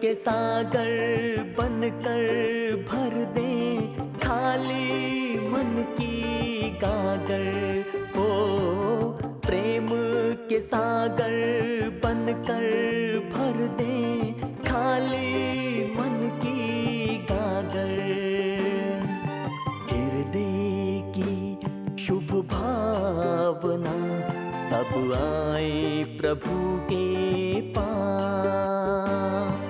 के सागर बनकर भर दे खाली मन की गागर। ओ प्रेम के सागर बनकर भर दे खाली मन की गागर। हृदय की शुभ भावना सब आए प्रभु के पास।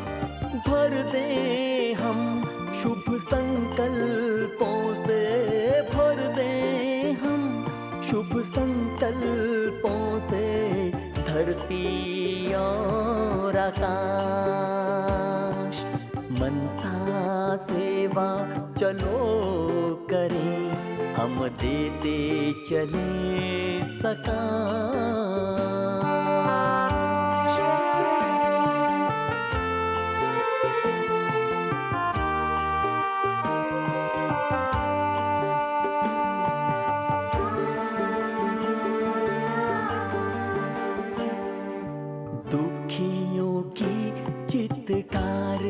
भर दे हम शुभ संकल्पों से, भर दे हम शुभ संकल्पों से धरती और आकाश। मनसा सेवा चलो करें, हम देते चले सकाश। दुखियों की चित्कार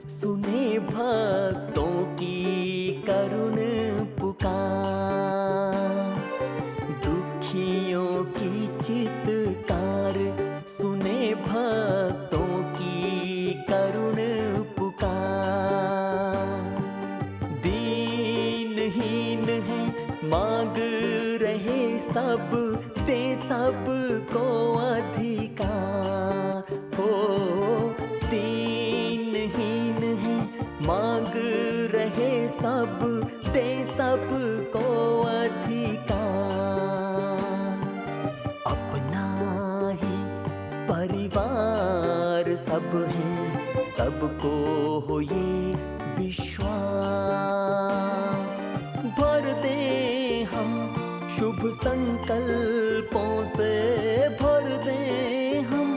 सुने भक्तों की करुण पुकार। दुखियों की चित्कार सुने भक्तों की करुण पुकार। दीनहीन है मांग रहे सब, दे सबको अधिकार। हो दीनहीन है मांग रहे सब, दे सबको अधिकार। अपना ही परिवार सब है, सबको हो ये विश्वास। भर दे हम शुभ संकल्पों से, भर दे हम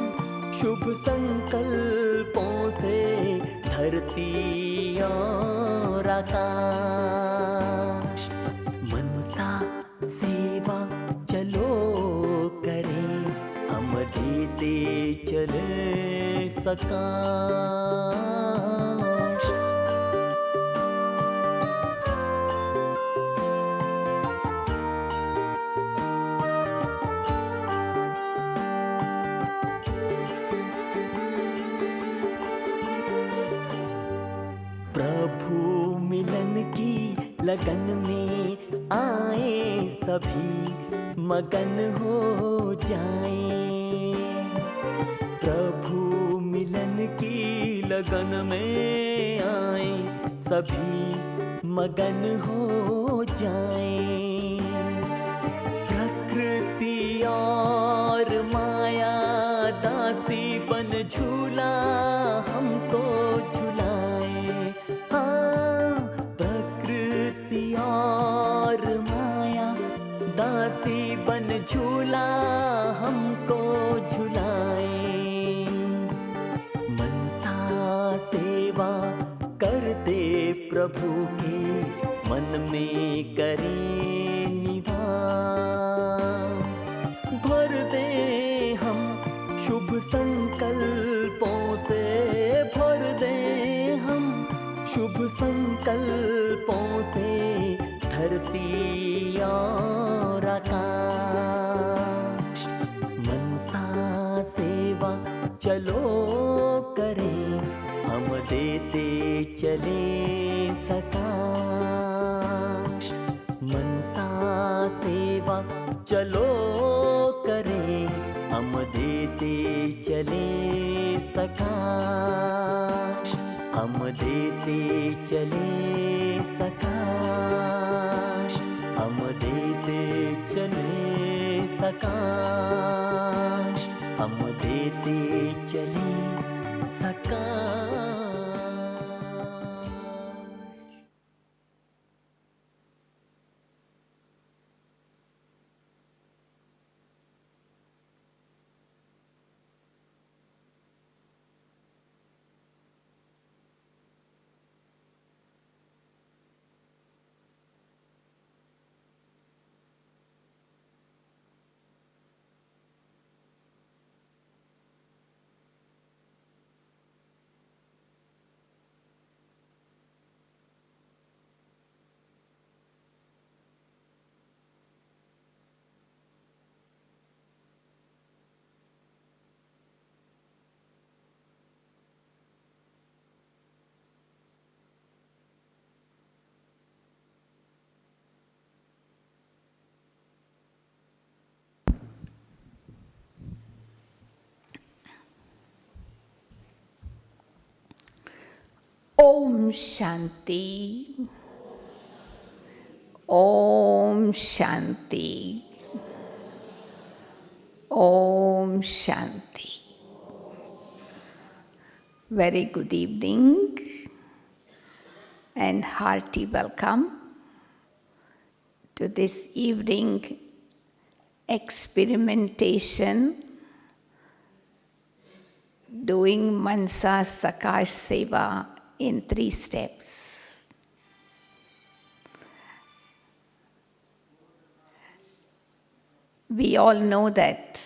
शुभ संकल्पों से धरती और आकाश। मनसा सेवा चलो करें, हम देते चले सकाश। प्रभु मिलन की लगन में आए सभी मगन हो जाएं। प्रभु मिलन की लगन में आए सभी मगन हो जाएं। प्रकृति और माया दासी बन झूला हमको झुलाए। हाँ प्रकृति और माया दासी बन झूला हमको झुलाए। मनसा सेवा करते प्रभु के मन में करें निवास। भर दे हम शुभ संकल्पों से, भर दे हम शुभ संकल्पों से धरती और आकाश। मनसा सेवा चलो करें, हम देते चले सकाश। मनसा सेवा चलो करें, हम देते चले सकाश। हम देते चले सकाश, हम देते चले सकाश, हम देते चले सकाश। Om Shanti. Om Shanti. Om Shanti. Very good evening and hearty welcome to this evening experimentation doing mansa, sakash, seva in 3 steps. We all know that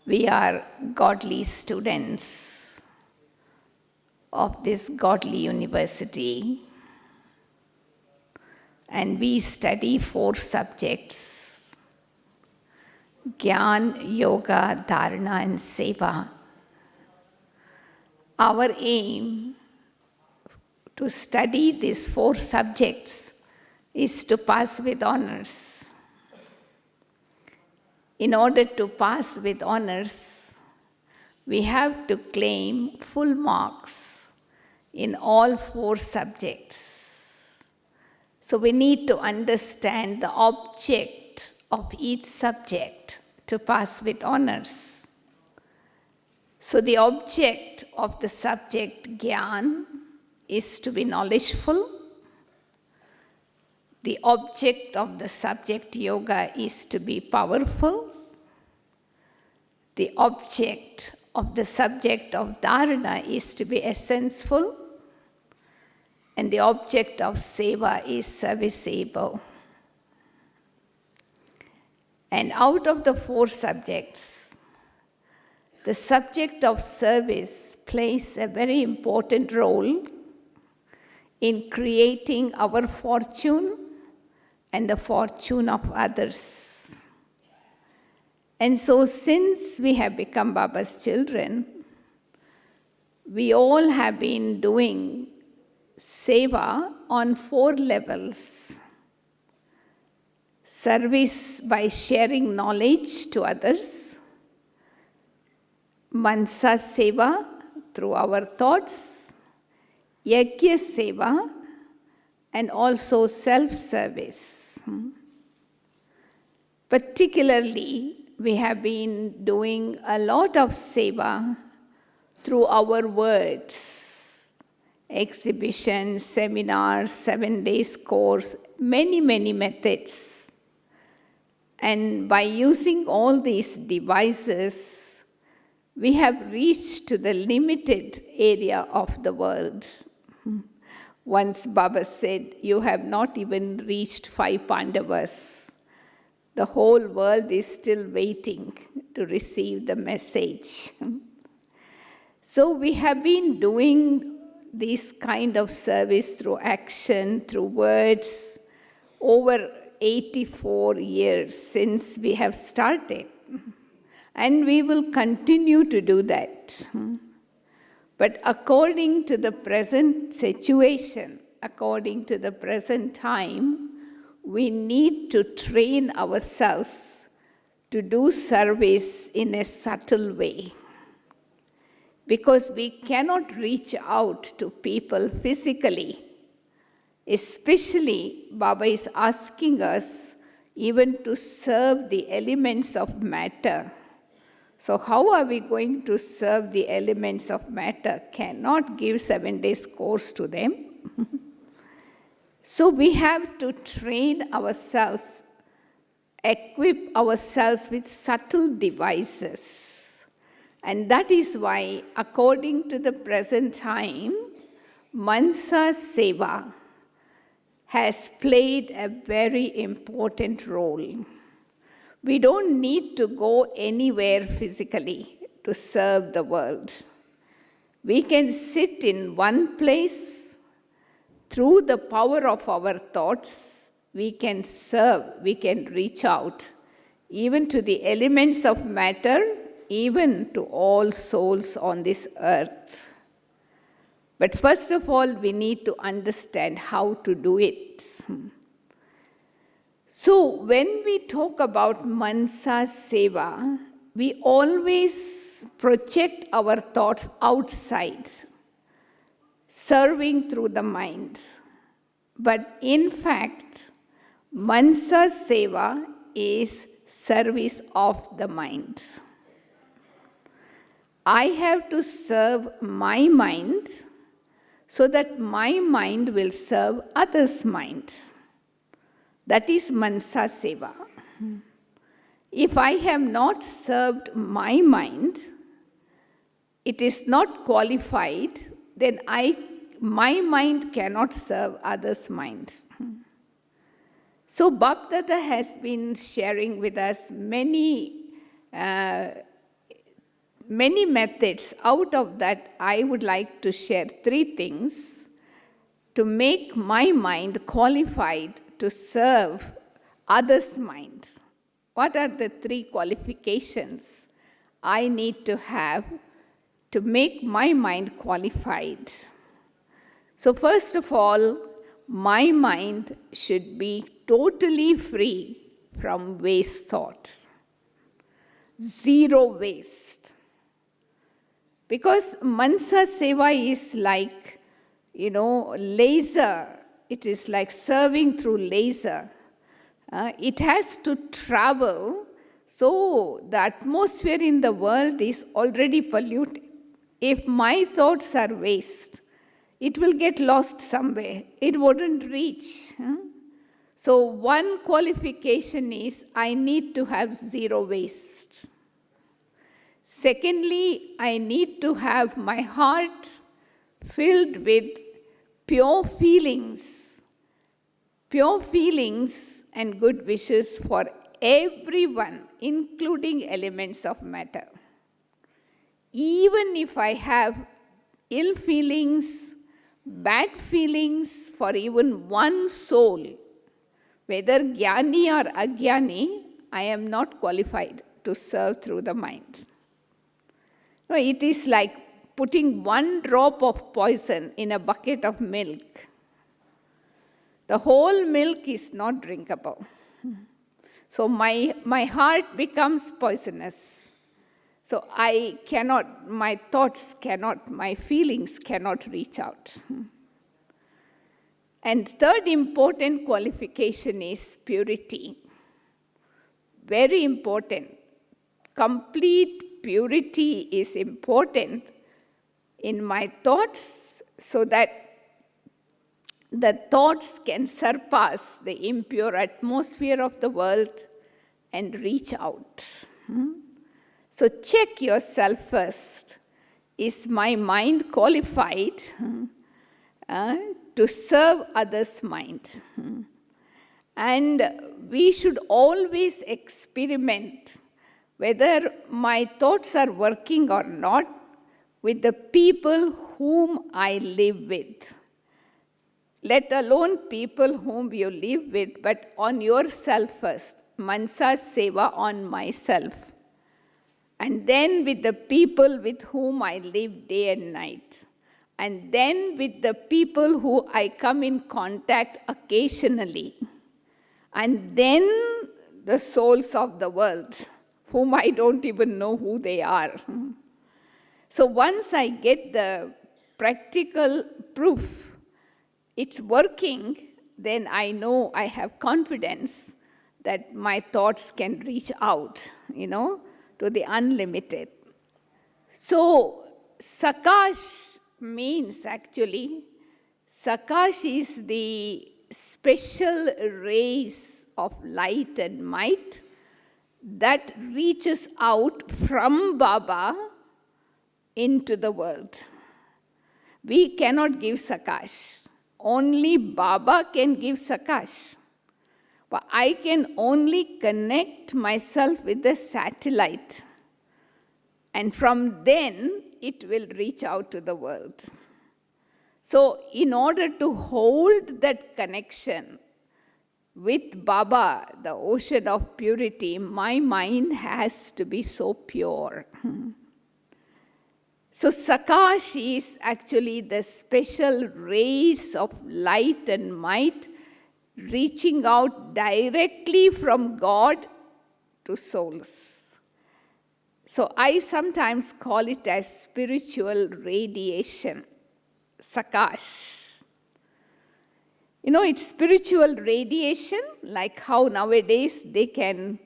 we are godly students of this godly university, and we study 4 subjects: Gyan, Yoga, Dharana and Seva. Our aim to study these 4 subjects is to pass with honors. In order to pass with honors, we have to claim full marks in all 4 subjects. So we need to understand the object of each subject to pass with honors. So the object of the subject Gyan is to be knowledgeful. The object of the subject Yoga is to be powerful. The object of the subject of Dharana is to be essential. And the object of Seva is serviceable. And out of the 4 subjects, the subject of service plays a very important role in creating our fortune and the fortune of others. And so since we have become Baba's children, we all have been doing seva on 4 levels. Service by sharing knowledge to others, mansa seva through our thoughts, yajna seva, and also self-service. Particularly, we have been doing a lot of seva through our words, exhibitions, seminars, 7 days course, many methods. And by using all these devices, we have reached to the limited area of the world. Once Baba said, you have not even reached 5 Pandavas. The whole world is still waiting to receive the message. So we have been doing this kind of service through action, through words, over 84 years since we have started. And we will continue to do that. But according to the present situation, according to the present time, we need to train ourselves to do service in a subtle way. Because we cannot reach out to people physically. Especially, Baba is asking us even to serve the elements of matter. So how are we going to serve the elements of matter? Cannot give 7 days course to them. So we have to train ourselves, equip ourselves with subtle devices. And that is why, according to the present time, mansa seva has played a very important role. We don't need to go anywhere physically to serve the world. We can sit in one place. Through the power of our thoughts, we can serve, we can reach out, even to the elements of matter, even to all souls on this earth. But first of all, we need to understand how to do it. So when we talk about mansa seva, we always project our thoughts outside. serving through the mind. But in fact, mansa seva is service of the mind. I have to serve my mind so that my mind will serve others' mind. That is mansa seva. If I have not served my mind, it is not qualified, then my mind cannot serve others' minds. So Bapdada has been sharing with us many methods. Out of that, I would like to share 3 things to make my mind qualified to serve others' minds. What are the 3 qualifications I need to have to make my mind qualified? So first of all, my mind should be totally free from waste thought. Zero waste. Because mansa seva is like, laser. It is like serving through laser. It has to travel, so the atmosphere in the world is already polluted. If my thoughts are waste, it will get lost somewhere. It wouldn't reach. So one qualification is I need to have zero waste. Secondly, I need to have my heart filled with pure feelings and good wishes for everyone, including elements of matter. Even if I have ill feelings, bad feelings for even one soul, whether Gyani or Agyani, I am not qualified to serve through the mind. No, it is like putting one drop of poison in a bucket of milk. The whole milk is not drinkable. So my heart becomes poisonous. So my thoughts cannot, my feelings cannot reach out. And third important qualification is purity. Very important. Complete purity is important in my thoughts so that the thoughts can surpass the impure atmosphere of the world and reach out. So check yourself first. Is my mind qualified to serve others' mind? And we should always experiment whether my thoughts are working or not with the people whom I live with. Let alone people whom you live with, but on yourself first. Mansa seva on myself. And then with the people with whom I live day and night. And then with the people who I come in contact occasionally. And then the souls of the world, whom I don't even know who they are. So once I get the practical proof it's working, then I know I have confidence that my thoughts can reach out, to the unlimited. So sakash means actually, sakash is the special rays of light and might that reaches out from Baba into the world. We cannot give sakash. Only Baba can give sakash. But I can only connect myself with the satellite. And from then, it will reach out to the world. So in order to hold that connection with Baba, the ocean of purity, my mind has to be so pure. So sakash is actually the special rays of light and might reaching out directly from God to souls. So I sometimes call it as spiritual radiation. sakash. It's spiritual radiation, like how nowadays they can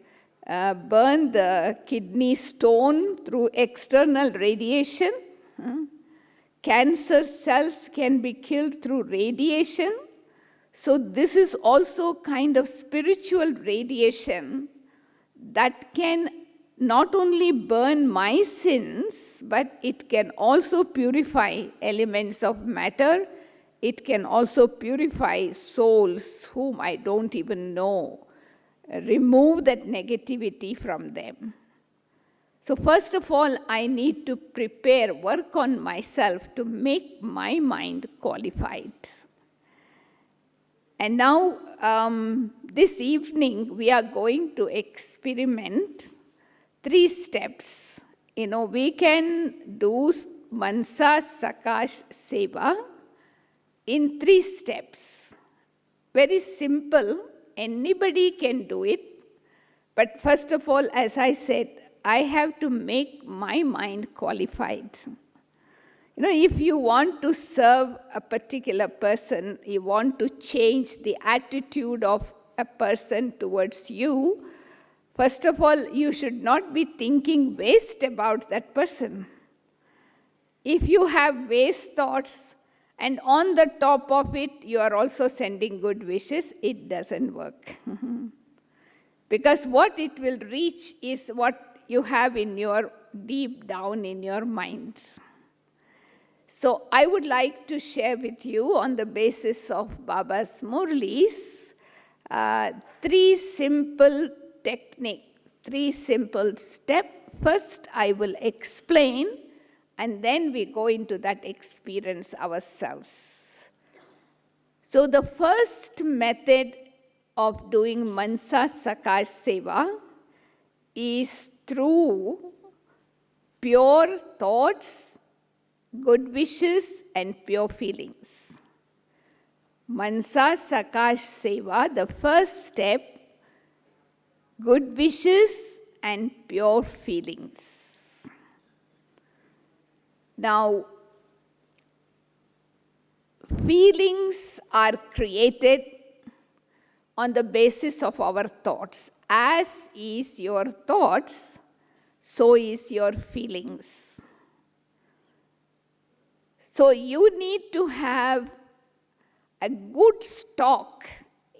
burn the kidney stone through external radiation. Cancer cells can be killed through radiation. So this is also kind of spiritual radiation that can not only burn my sins, but it can also purify elements of matter. It can also purify souls whom I don't even know, remove that negativity from them. So first of all, I need to prepare, work on myself to make my mind qualified. And now, this evening, we are going to experiment 3 steps. We can do mansa, sakash, seva in 3 steps. Very simple, anybody can do it. But first of all, as I said, I have to make my mind qualified. If you want to serve a particular person, you want to change the attitude of a person towards you, first of all, you should not be thinking waste about that person. If you have waste thoughts, and on the top of it, you are also sending good wishes, it doesn't work. Because what it will reach is what you have in your deep down in your mind. So I would like to share with you on the basis of Baba's Murlis, 3 simple techniques, 3 simple steps. First, I will explain, and then we go into that experience ourselves. So the first method of doing mansa, sakash, seva is through pure thoughts, good wishes, and pure feelings. Mansa, sakash, seva, the first step, good wishes and pure feelings. Now, feelings are created on the basis of our thoughts. As is your thoughts, so is your feelings. So you need to have a good stock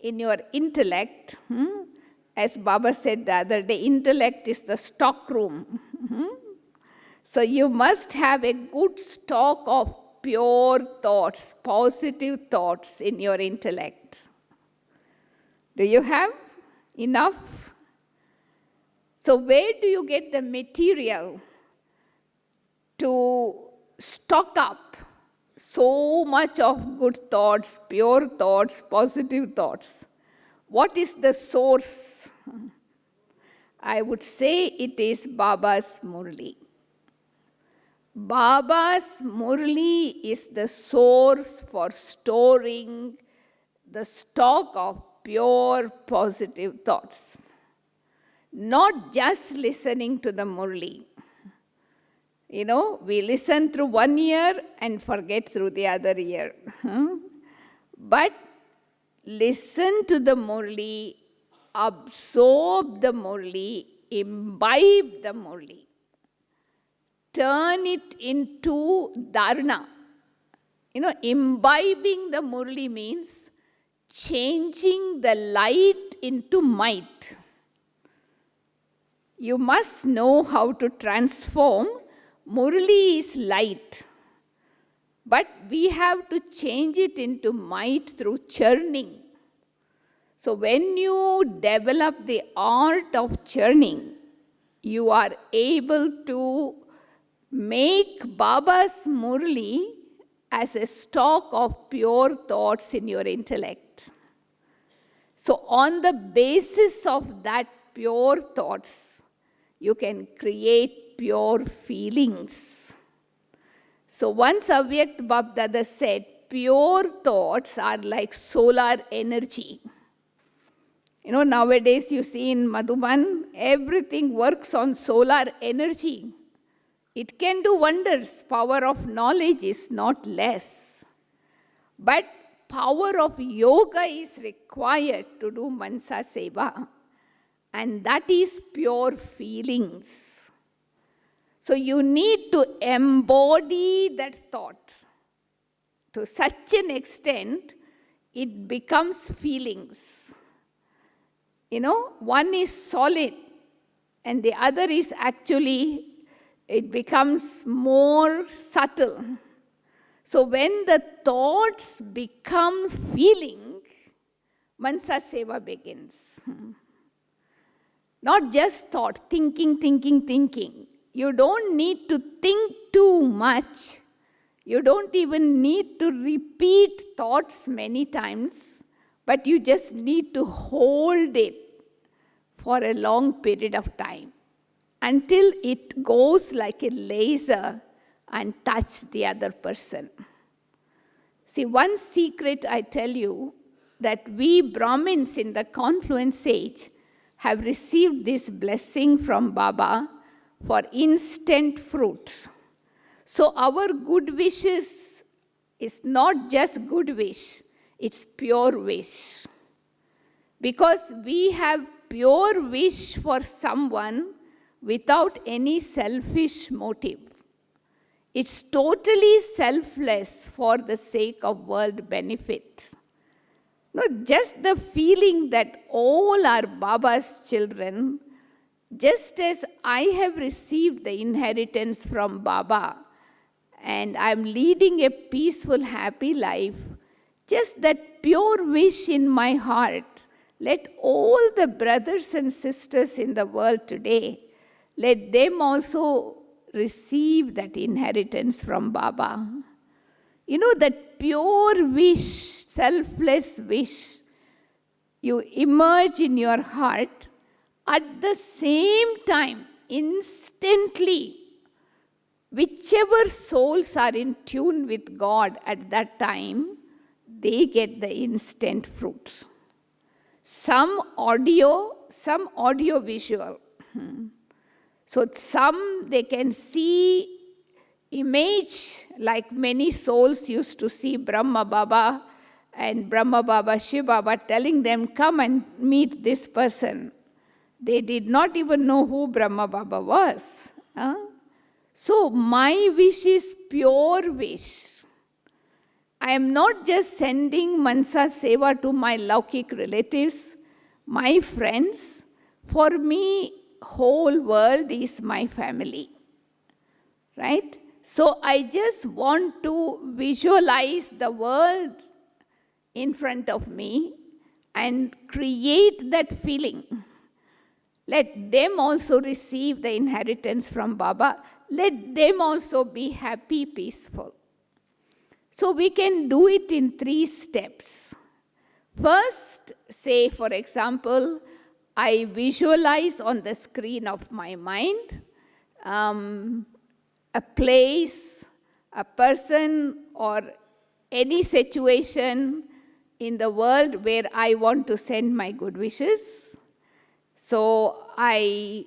in your intellect. As Baba said the other day, intellect is the stock room. So you must have a good stock of pure thoughts, positive thoughts in your intellect. Do you have enough? So where do you get the material to stock up so much of good thoughts, pure thoughts, positive thoughts? What is the source? I would say it is Baba's Murli. Baba's Murli is the source for storing the stock of pure positive thoughts. Not just listening to the Murli. We listen through one ear and forget through the other ear. But listen to the Murli, absorb the Murli, imbibe the Murli. Turn it into dharana. Imbibing the Murli means changing the light into might. You must know how to transform. Murli is light, but we have to change it into might through churning. So when you develop the art of churning, you are able to make Baba's Murli as a stock of pure thoughts in your intellect. So on the basis of that pure thoughts, you can create pure feelings. So once Avyakt Bapdada said, pure thoughts are like solar energy. Nowadays you see in Madhuban, everything works on solar energy. It can do wonders. Power of knowledge is not less. But power of yoga is required to do mansa seva. And that is pure feelings. So you need to embody that thought. To such an extent, it becomes feelings. One is solid and the other is actually, it becomes more subtle. So when the thoughts become feeling, mansa seva begins. Not just thought, thinking. You don't need to think too much. You don't even need to repeat thoughts many times, but you just need to hold it for a long period of time until it goes like a laser and touch the other person. See, one secret I tell you, that we Brahmins in the confluence age have received this blessing from Baba for instant fruits. So our good wishes is not just good wish, it's pure wish. Because we have pure wish for someone without any selfish motive. It's totally selfless for the sake of world benefit. Not just the feeling that all are Baba's children, just as I have received the inheritance from Baba, and I'm leading a peaceful, happy life, just that pure wish in my heart, let all the brothers and sisters in the world today, let them also receive that inheritance from Baba. That pure wish, selfless wish, you emerge in your heart, at the same time, instantly, whichever souls are in tune with God at that time, they get the instant fruits. Some audio visual. So some they can see image like many souls used to see Brahma Baba and Brahma Baba, Shiva Baba telling them, come and meet this person. They did not even know who Brahma Baba was. So my wish is pure wish. I am not just sending mansa seva to my Laukik relatives, my friends. For me, whole world is my family. Right? So I just want to visualize the world in front of me and create that feeling. Let them also receive the inheritance from Baba. Let them also be happy, peaceful. So we can do it in 3 steps. First, say for example, I visualize on the screen of my mind a place, a person, or any situation in the world where I want to send my good wishes. So I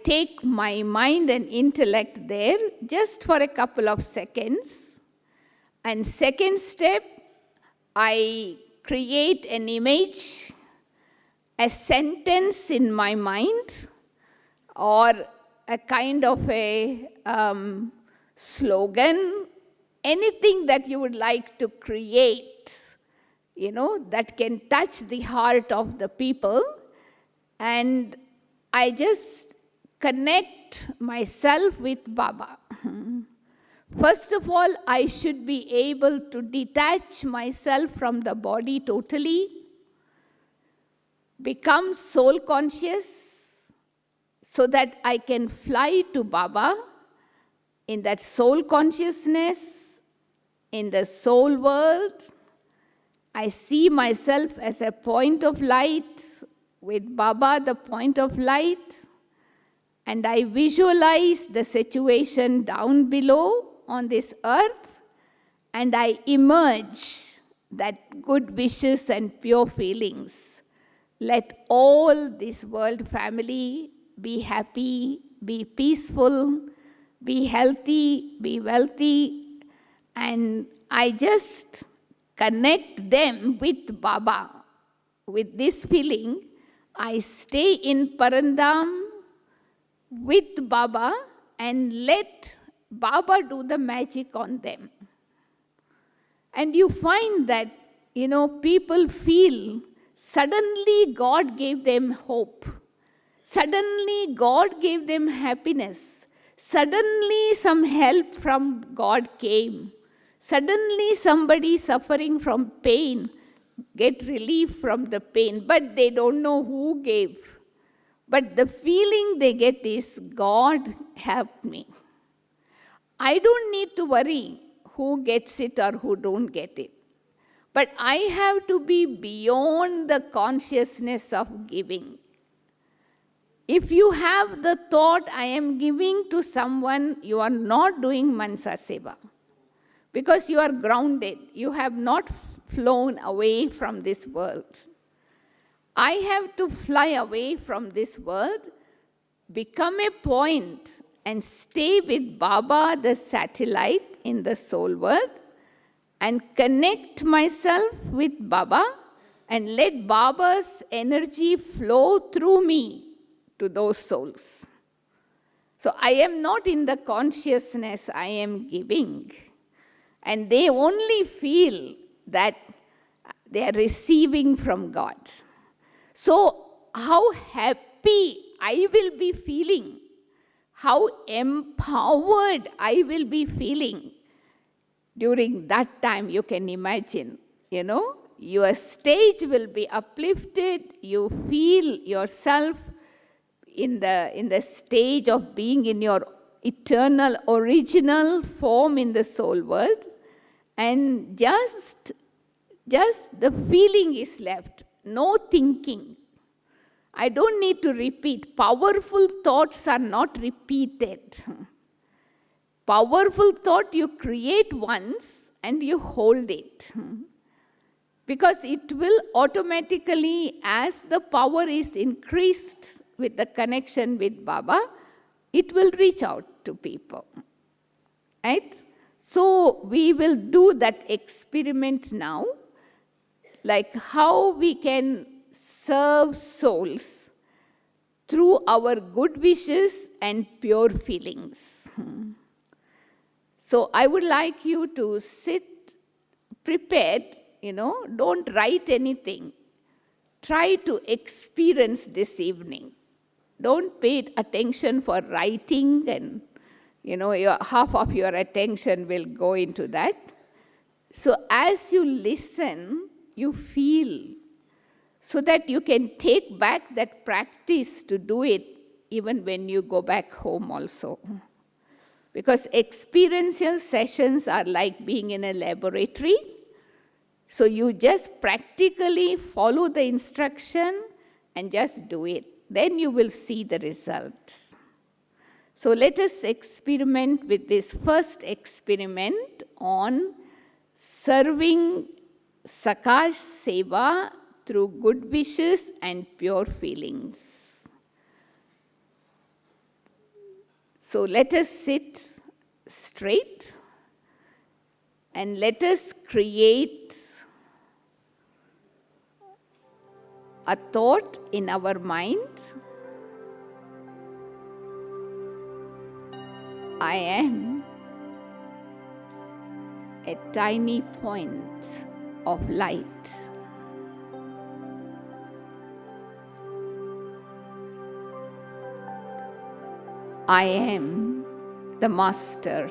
take my mind and intellect there just for a couple of seconds. And second step, I create an image, a sentence in my mind, or a kind of a slogan, anything that you would like to create, that can touch the heart of the people. And I just connect myself with Baba. First of all, I should be able to detach myself from the body totally, become soul conscious, so that I can fly to Baba in that soul consciousness, in the soul world. I see myself as a point of light, with Baba the point of light, and I visualize the situation down below on this earth, and I emerge that good wishes and pure feelings. Let all this world family be happy, be peaceful, be healthy, be wealthy, and I just connect them with Baba. With this feeling, I stay in Parandam with Baba and let Baba do the magic on them. And you find that, people feel suddenly God gave them hope. Suddenly God gave them happiness. Suddenly some help from God came. Suddenly somebody suffering from pain get relief from the pain, but they don't know who gave. But the feeling they get is, God helped me. I don't need to worry who gets it or who don't get it. But I have to be beyond the consciousness of giving. If you have the thought, I am giving to someone, you are not doing mansa seva. Because you are grounded. You have not flown away from this world. I have to fly away from this world, become a point, and stay with Baba, the satellite in the soul world, and connect myself with Baba, and let Baba's energy flow through me to those souls. So I am not in the consciousness I am giving. And they only feel that they are receiving from God. So how happy I will be feeling, how empowered I will be feeling during that time, you can imagine, your stage will be uplifted, you feel yourself in the stage of being in your eternal, original form in the soul world, and just the feeling is left, no thinking. I don't need to repeat. Powerful thoughts are not repeated. Powerful thought you create once and you hold it. Because it will automatically, as the power is increased with the connection with Baba, it will reach out to people. Right? So we will do that experiment now, like how we can serve souls through our good wishes and pure feelings. So I would like you to sit prepared, don't write anything. Try to experience this evening. Don't pay attention for writing and, half of your attention will go into that. So as you listen, you feel, so that you can take back that practice to do it even when you go back home also. Because experiential sessions are like being in a laboratory. So you just practically follow the instruction and just do it. Then you will see the results. So let us experiment with this first experiment on serving sakash seva through good wishes and pure feelings. So let us sit straight and let us create a thought in our mind. I am a tiny point of light. I am the master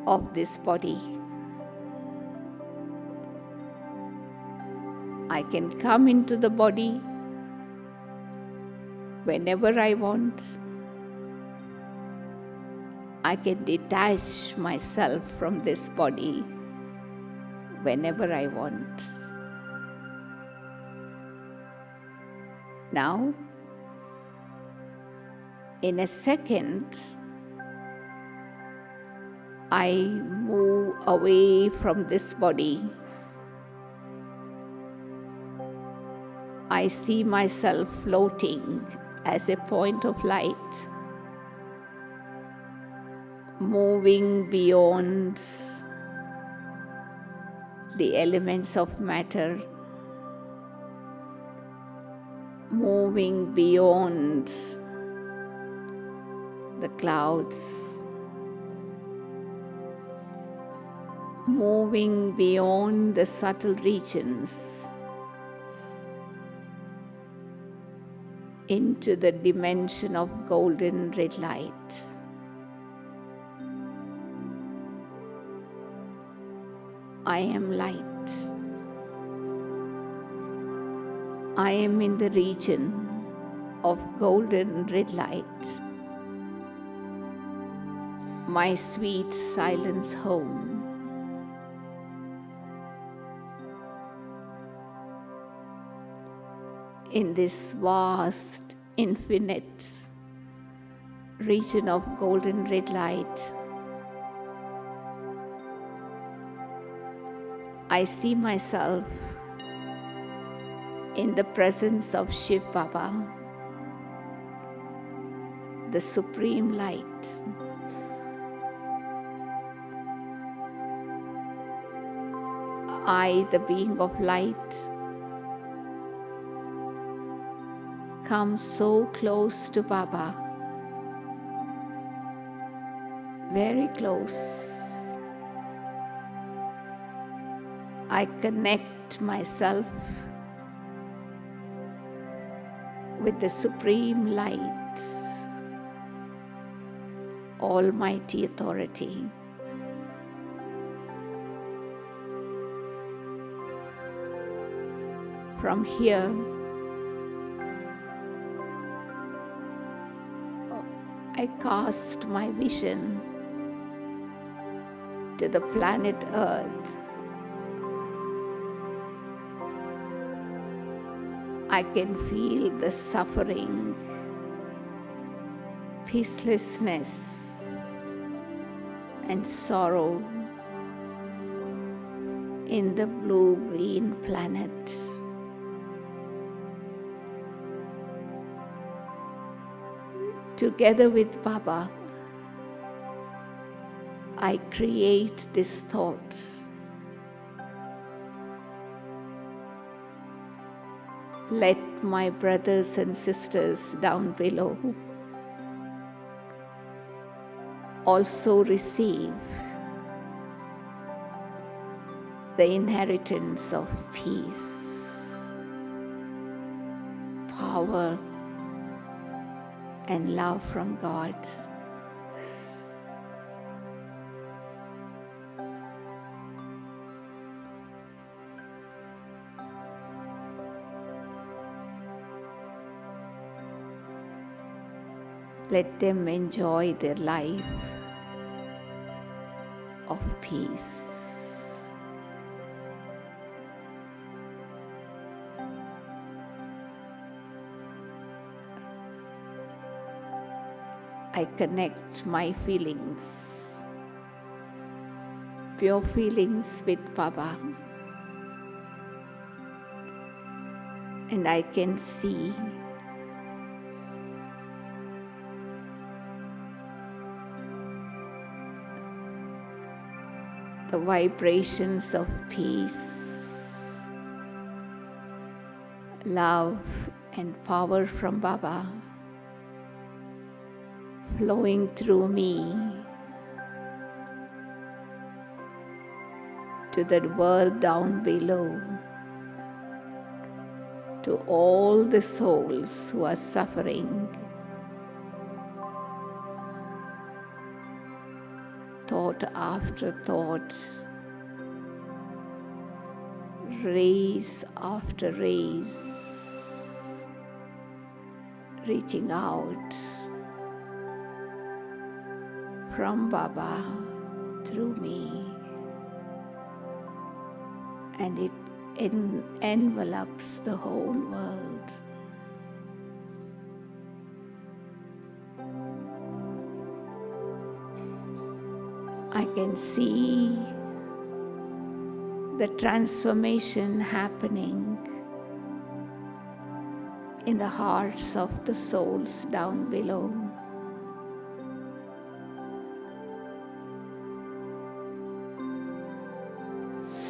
of this body. I can come into the body whenever I want. I can detach myself from this body whenever I want. Now, in a second, I move away from this body. I see myself floating as a point of light, moving beyond the elements of matter moving beyond the clouds, moving beyond the subtle regions into the dimension of golden red light. I am light. I am in the region of golden red light, my sweet silence home. In this vast, infinite region of golden red light, I see myself in the presence of Shiv Baba, the Supreme Light. I, the being of light, come so close to Baba, very close. I connect myself with the Supreme Light, Almighty Authority. From here, I cast my vision to the planet Earth. I can feel the suffering, peacelessness, and sorrow in the blue-green planet. Together with Baba, I create this thought. Let my brothers and sisters down below also receive the inheritance of peace, power, and love from God. Let them enjoy their life of peace. I connect my feelings, pure feelings with Baba, and I can see the vibrations of peace, love, and power from Baba flowing through me to the world down below, to all the souls who are suffering. Thought after thought, rays after rays, reaching out from Baba through me, and it envelops the whole world. I can see the transformation happening in the hearts of the souls down below.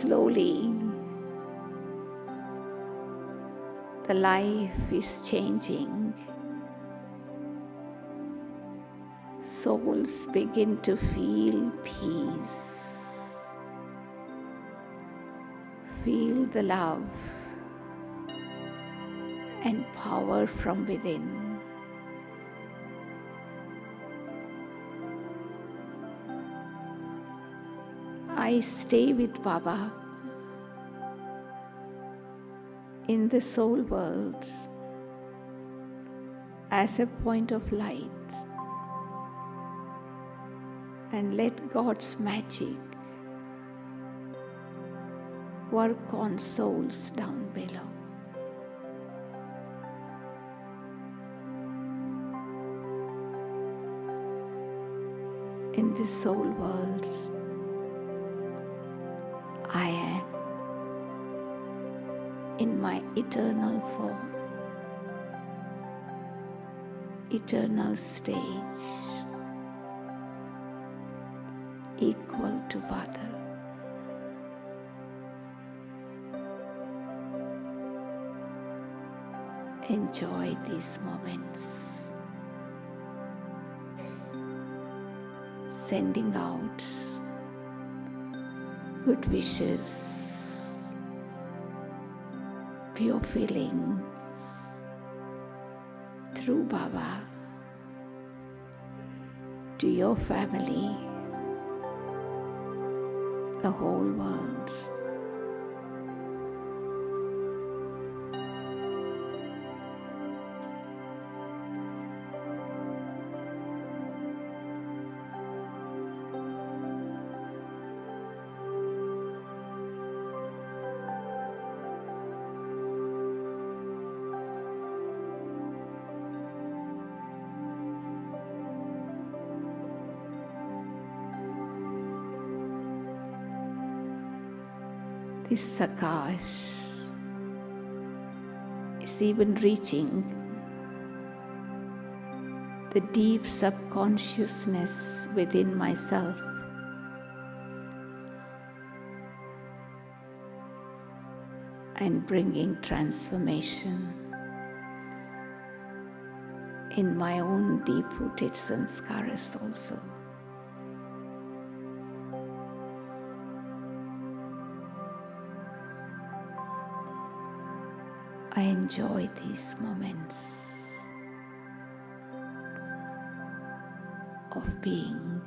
slowly the life is changing. Souls begin to feel peace, feel the love and power from within. I stay with Baba in the soul world as a point of light, and let God's magic work on souls down below. In this soul world, I am in my eternal form, eternal stage, equal to Father. Enjoy these moments, sending out good wishes, pure feelings through Baba to your family, the whole world. This sakash is even reaching the deep subconsciousness within myself, and bringing transformation in my own deep-rooted sanskaras also. I enjoy these moments of being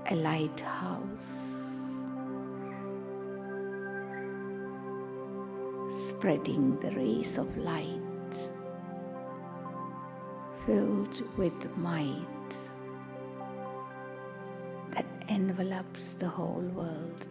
a lighthouse, spreading the rays of light, filled with might that envelops the whole world.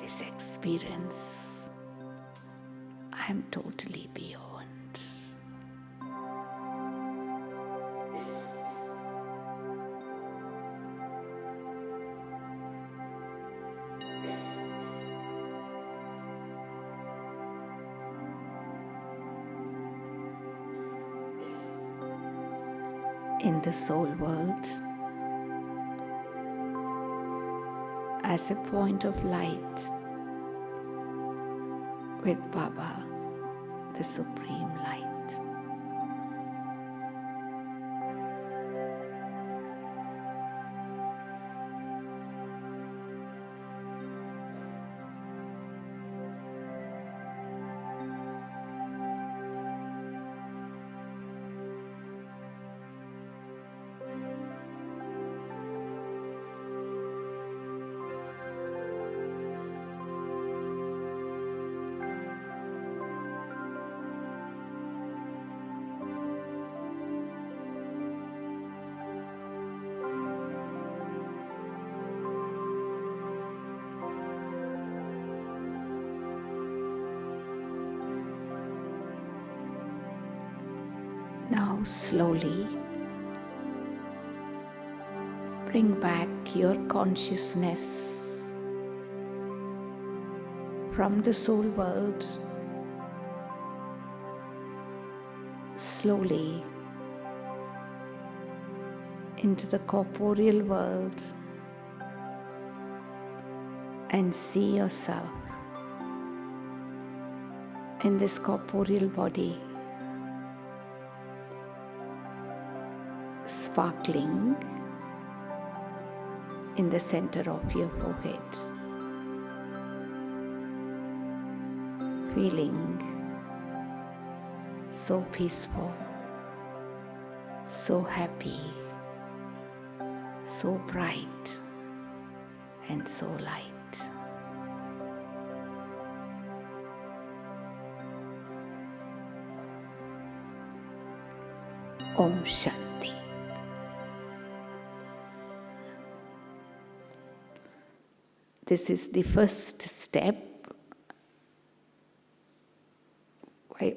This experience, I am totally beyond. In the soul world, as a point of light, with Baba, the Supreme Light. Now slowly bring back your consciousness from the soul world, slowly into the corporeal world, and see yourself in this corporeal body, sparkling in the center of your forehead, feeling so peaceful, so happy, so bright and so light. Om Shanti. This is the first step.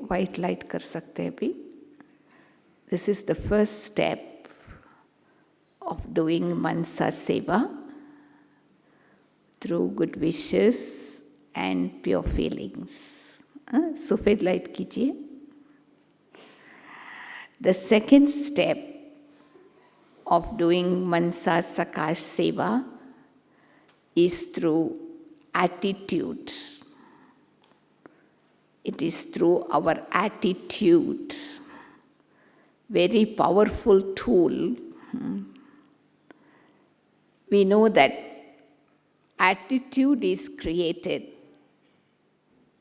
White light कर सकते हैं अभी. This is the first step of doing mansa seva through good wishes and pure feelings. सफेद light कीजिए. The second step of doing mansa sakash seva is through attitude. It is through our attitude, very powerful tool. We know that attitude is created.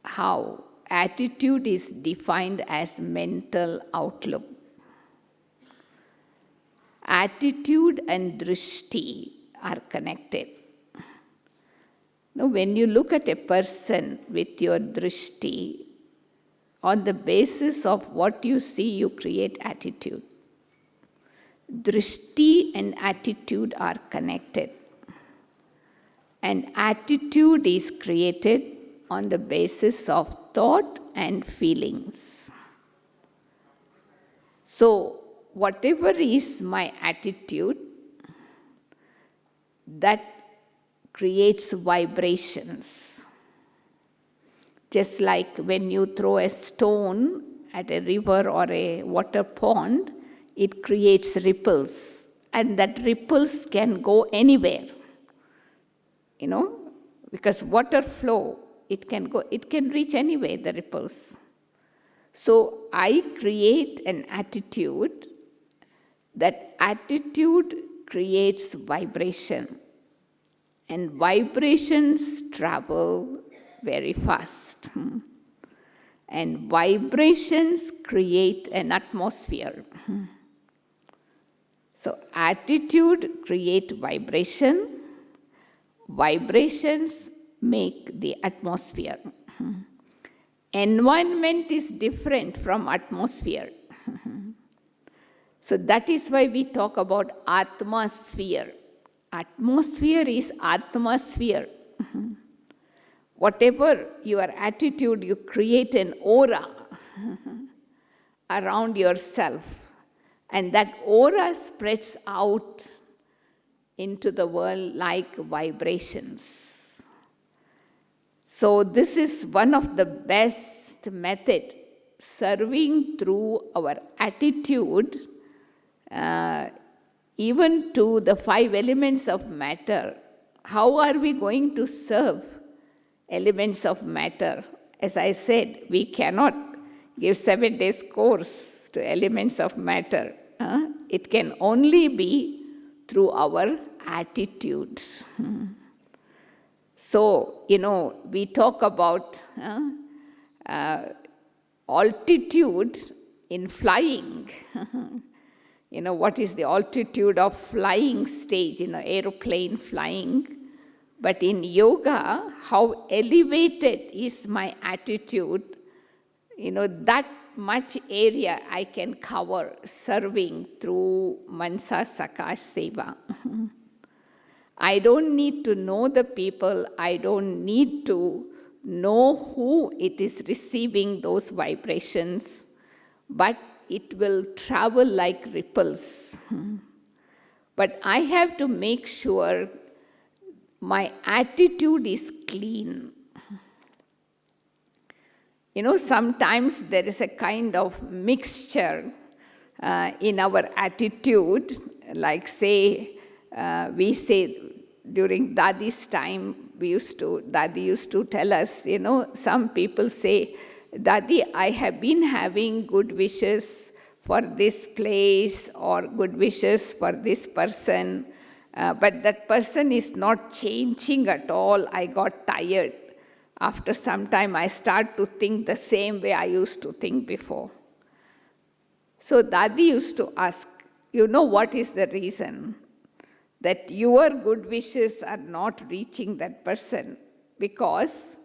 How? Attitude is defined as mental outlook. Attitude and drishti are connected. Now, when you look at a person with your drishti, on the basis of what you see, you create attitude. Drishti and attitude are connected. And attitude is created on the basis of thought and feelings. So, whatever is my attitude, that creates vibrations. Just like when you throw a stone at a river or a water pond, it creates ripples, and that ripples can go anywhere. Because water flow, it can reach anywhere, the ripples. So I create an attitude. That attitude creates vibration, and vibrations travel very fast. And vibrations create an atmosphere. So attitude creates vibration, vibrations make the atmosphere. Environment is different from atmosphere. So that is why we talk about atmosphere. Atmosphere is atmosphere. Whatever your attitude, you create an aura around yourself, and that aura spreads out into the world like vibrations. So this is one of the best method, serving through our attitude, even to the 5 elements of matter. How are we going to serve elements of matter? As I said, we cannot give 7 days course to elements of matter. It can only be through our attitudes. So, we talk about altitude in flying. What is the altitude of flying stage, aeroplane flying? But in yoga, how elevated is my attitude, that much area I can cover serving through mansa sakash seva. I don't need to know the people, I don't need to know who it is receiving those vibrations, but it will travel like ripples. But I have to make sure my attitude is clean. Sometimes there is a kind of mixture in our attitude, like we say during Dadi's time, Dadi used to tell us, some people say, Dadi, I have been having good wishes for this place or good wishes for this person, but that person is not changing at all. I got tired. After some time, I start to think the same way I used to think before. So Dadi used to ask, what is the reason that your good wishes are not reaching that person? Because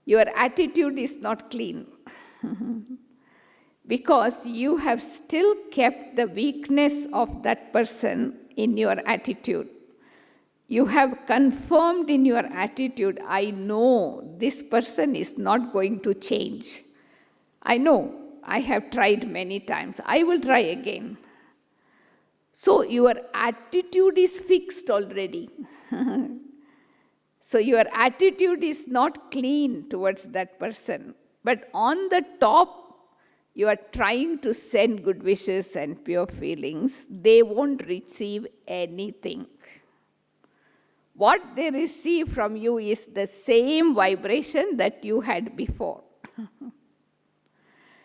your attitude is not clean. Because you have still kept the weakness of that person in your attitude. You have confirmed in your attitude, I know this person is not going to change. I know, I have tried many times. I will try again. So your attitude is fixed already. So your attitude is not clean towards that person. But on the top, you are trying to send good wishes and pure feelings. They won't receive anything. What they receive from you is the same vibration that you had before.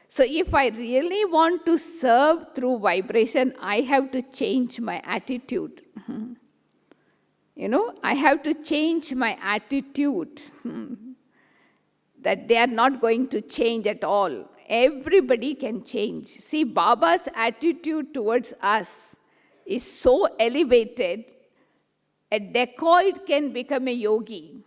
So if I really want to serve through vibration, I have to change my attitude. I have to change my attitude. That they are not going to change at all. Everybody can change. See, Baba's attitude towards us is so elevated. A dacoit can become a yogi.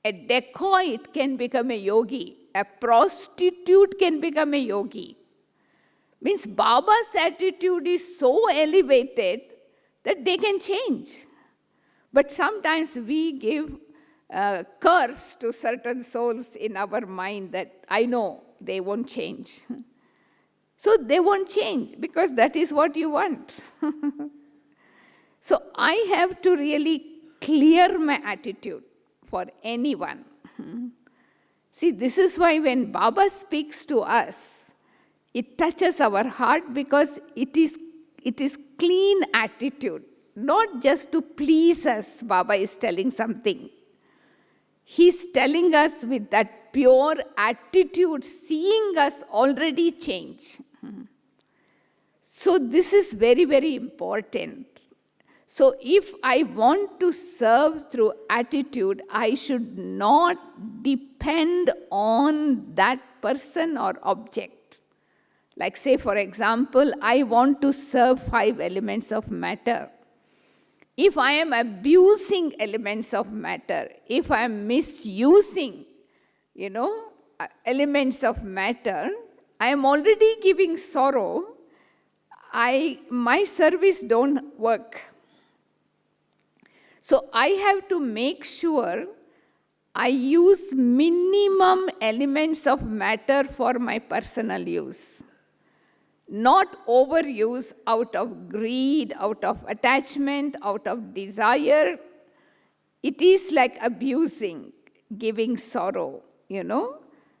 A dacoit can become a yogi. A prostitute can become a yogi. Means Baba's attitude is so elevated that they can change. But sometimes we give curse to certain souls in our mind that I know they won't change. So they won't change because that is what you want. So I have to really clear my attitude for anyone. See, this is why when Baba speaks to us, it touches our heart because it is clean attitude, not just to please us. Baba is telling something. He's telling us with that pure attitude, seeing us already change. So this is very, very important. So if I want to serve through attitude, I should not depend on that person or object. Like say, for example, I want to serve 5 elements of matter. If I am abusing elements of matter, if I am misusing, elements of matter, I am already giving sorrow. My service don't work. So I have to make sure I use minimum elements of matter for my personal use. Not overuse out of greed, out of attachment, out of desire. It is like abusing, giving sorrow,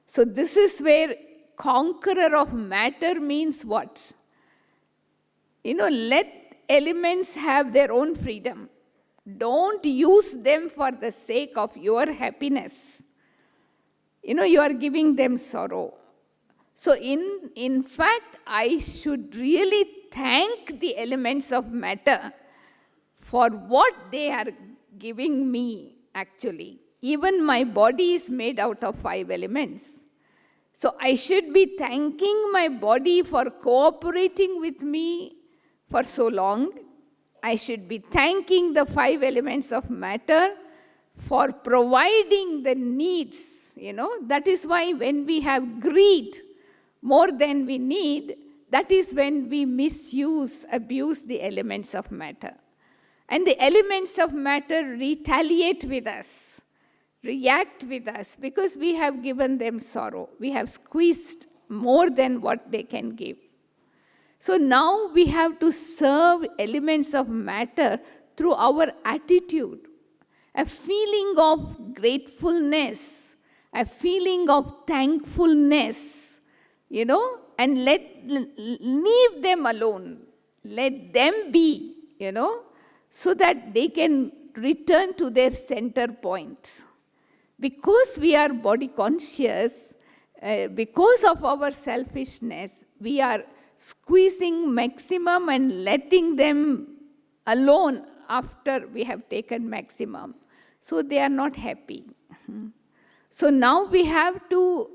So this is where conqueror of matter means what? Let elements have their own freedom. Don't use them for the sake of your happiness. You are giving them sorrow. So in fact, I should really thank the elements of matter for what they are giving me, actually. Even my body is made out of 5 elements. So I should be thanking my body for cooperating with me for so long. I should be thanking the 5 elements of matter for providing the needs. That is why when we have greed more than we need, that is when we abuse the elements of matter. And the elements of matter retaliate with us, react with us, because we have given them sorrow. We have squeezed more than what they can give. So now we have to serve elements of matter through our attitude, a feeling of gratefulness, a feeling of thankfulness, and leave them alone. Let them be, so that they can return to their center point. Because we are body conscious, because of our selfishness, we are squeezing maximum and letting them alone after we have taken maximum. So they are not happy. So now we have to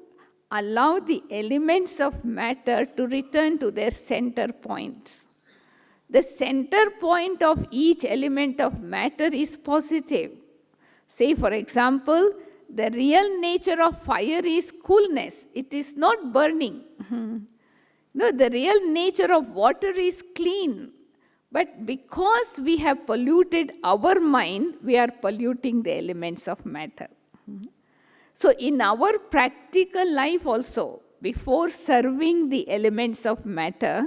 allow the elements of matter to return to their center points. The center point of each element of matter is positive. Say, for example, the real nature of fire is coolness. It is not burning. No, the real nature of water is clean. But because we have polluted our mind, we are polluting the elements of matter. So in our practical life also, before serving the elements of matter,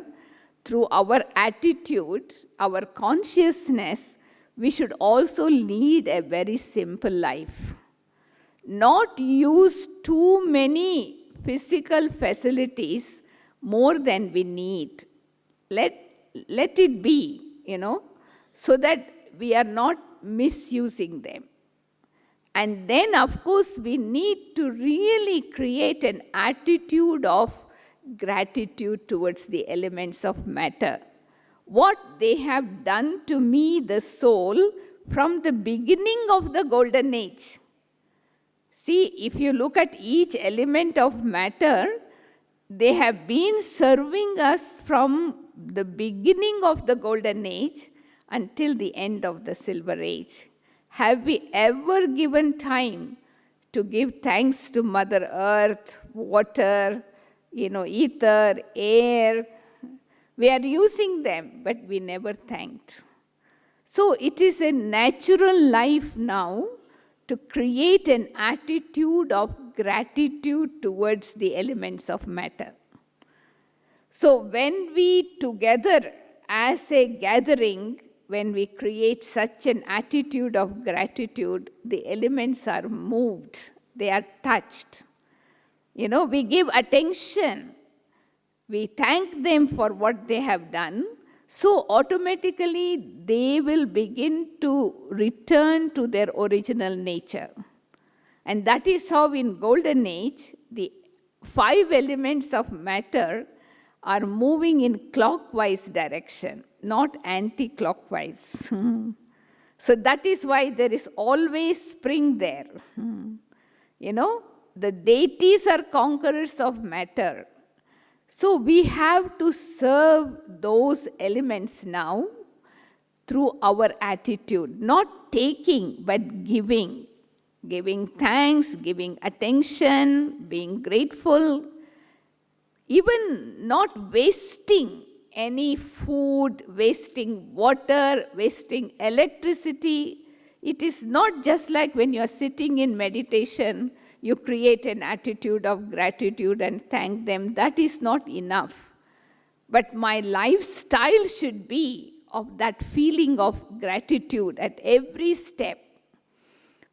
through our attitude, our consciousness, we should also lead a very simple life. Not use too many physical facilities more than we need. Let it be, so that we are not misusing them. And then, of course, we need to really create an attitude of gratitude towards the elements of matter. What they have done to me, the soul, from the beginning of the golden age. See, if you look at each element of matter, they have been serving us from the beginning of the golden age until the end of the silver age. Have we ever given time to give thanks to Mother Earth, water, ether, air? We are using them, but we never thanked. So it is a natural life now to create an attitude of gratitude towards the elements of matter. So when we together as a gathering, when we create such an attitude of gratitude, the elements are moved, they are touched. We give attention, we thank them for what they have done, so automatically they will begin to return to their original nature. And that is how in Golden Age, the 5 elements of matter are moving in clockwise direction, not anti-clockwise. So that is why there is always spring there. The deities are conquerors of matter. So we have to serve those elements now through our attitude, not taking but giving. Giving thanks, giving attention, being grateful, even not wasting any food, wasting water, wasting electricity. It is not just like when you are sitting in meditation, you create an attitude of gratitude and thank them. That is not enough. But my lifestyle should be of that feeling of gratitude at every step.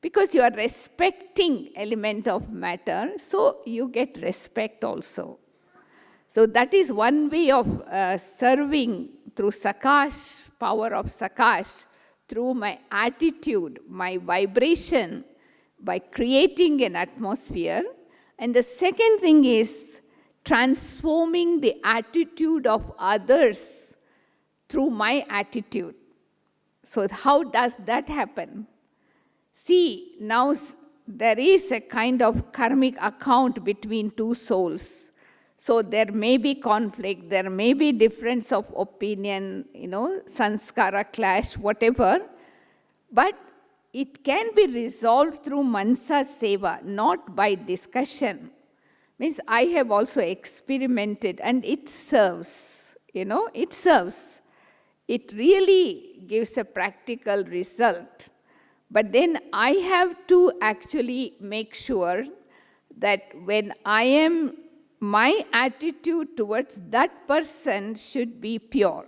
Because you are respecting element of matter, so you get respect also. So that is one way of serving through sakash, power of sakash, through my attitude, my vibration, by creating an atmosphere. And the second thing is transforming the attitude of others through my attitude. So how does that happen? See, now there is a kind of karmic account between two souls. So there may be conflict, there may be difference of opinion, sanskara clash, whatever. But it can be resolved through mansa seva, not by discussion. Means I have also experimented and it serves, it serves. It really gives a practical result. But then I have to actually make sure that when I am my attitude towards that person should be pure.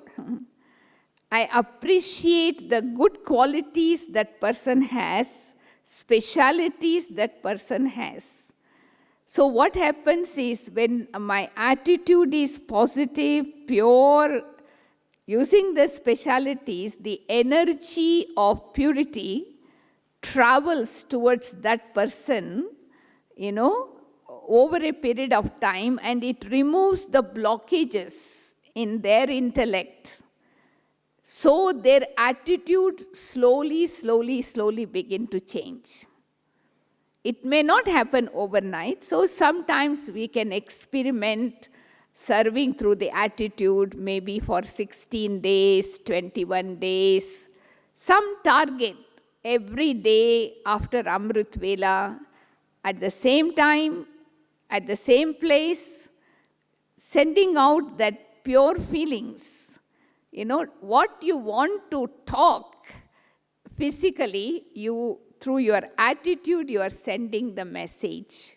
I appreciate the good qualities that person has, specialities that person has. So what happens is when my attitude is positive, pure, using the specialities, the energy of purity travels towards that person, over a period of time, and it removes the blockages in their intellect. So their attitude slowly begin to change. It may not happen overnight, so sometimes we can experiment serving through the attitude, maybe for 16 days, 21 days, some target every day after Amrit Vela, at the same time, at the same place, sending out that pure feelings. What you want to talk physically, through your attitude, you are sending the message.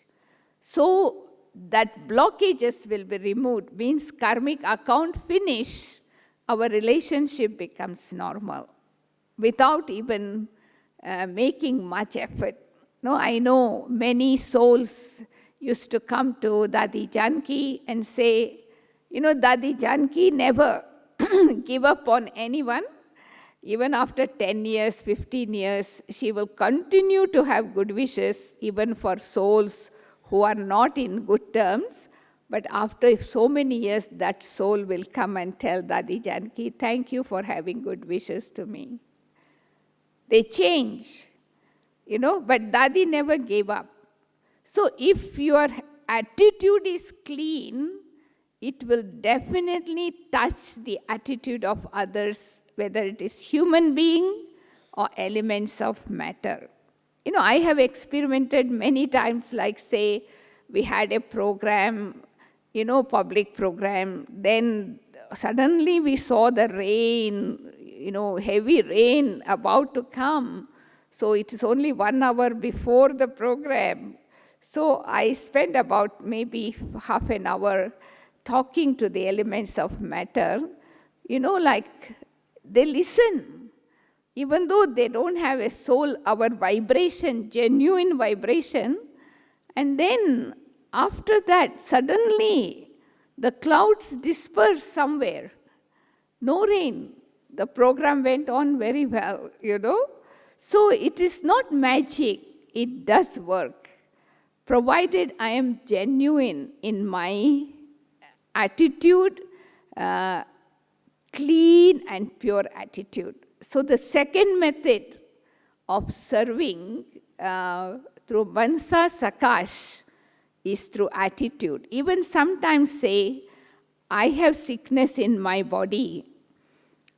So that blockages will be removed, means karmic account finish, our relationship becomes normal without even making much effort. I know many souls used to come to Dadi Janki and say, Dadi Janki never give up on anyone. Even after 10 years, 15 years, she will continue to have good wishes, even for souls who are not in good terms. But after so many years, that soul will come and tell Dadi Janki, thank you for having good wishes to me. They change, but Dadi never gave up. So if your attitude is clean, it will definitely touch the attitude of others, whether it is human being or elements of matter. I have experimented many times, like say, we had a program, public program, then suddenly we saw the rain, heavy rain about to come. So it is only 1 hour before the program. So I spent about maybe half an hour talking to the elements of matter, like they listen. Even though they don't have a soul, our vibration, genuine vibration, and then after that, suddenly the clouds dispersed somewhere. No rain. The program went on very well, So it is not magic, it does work. Provided I am genuine in my attitude, clean and pure attitude. So the second method of serving through mansa, sakash is through attitude. Even sometimes say, I have sickness in my body.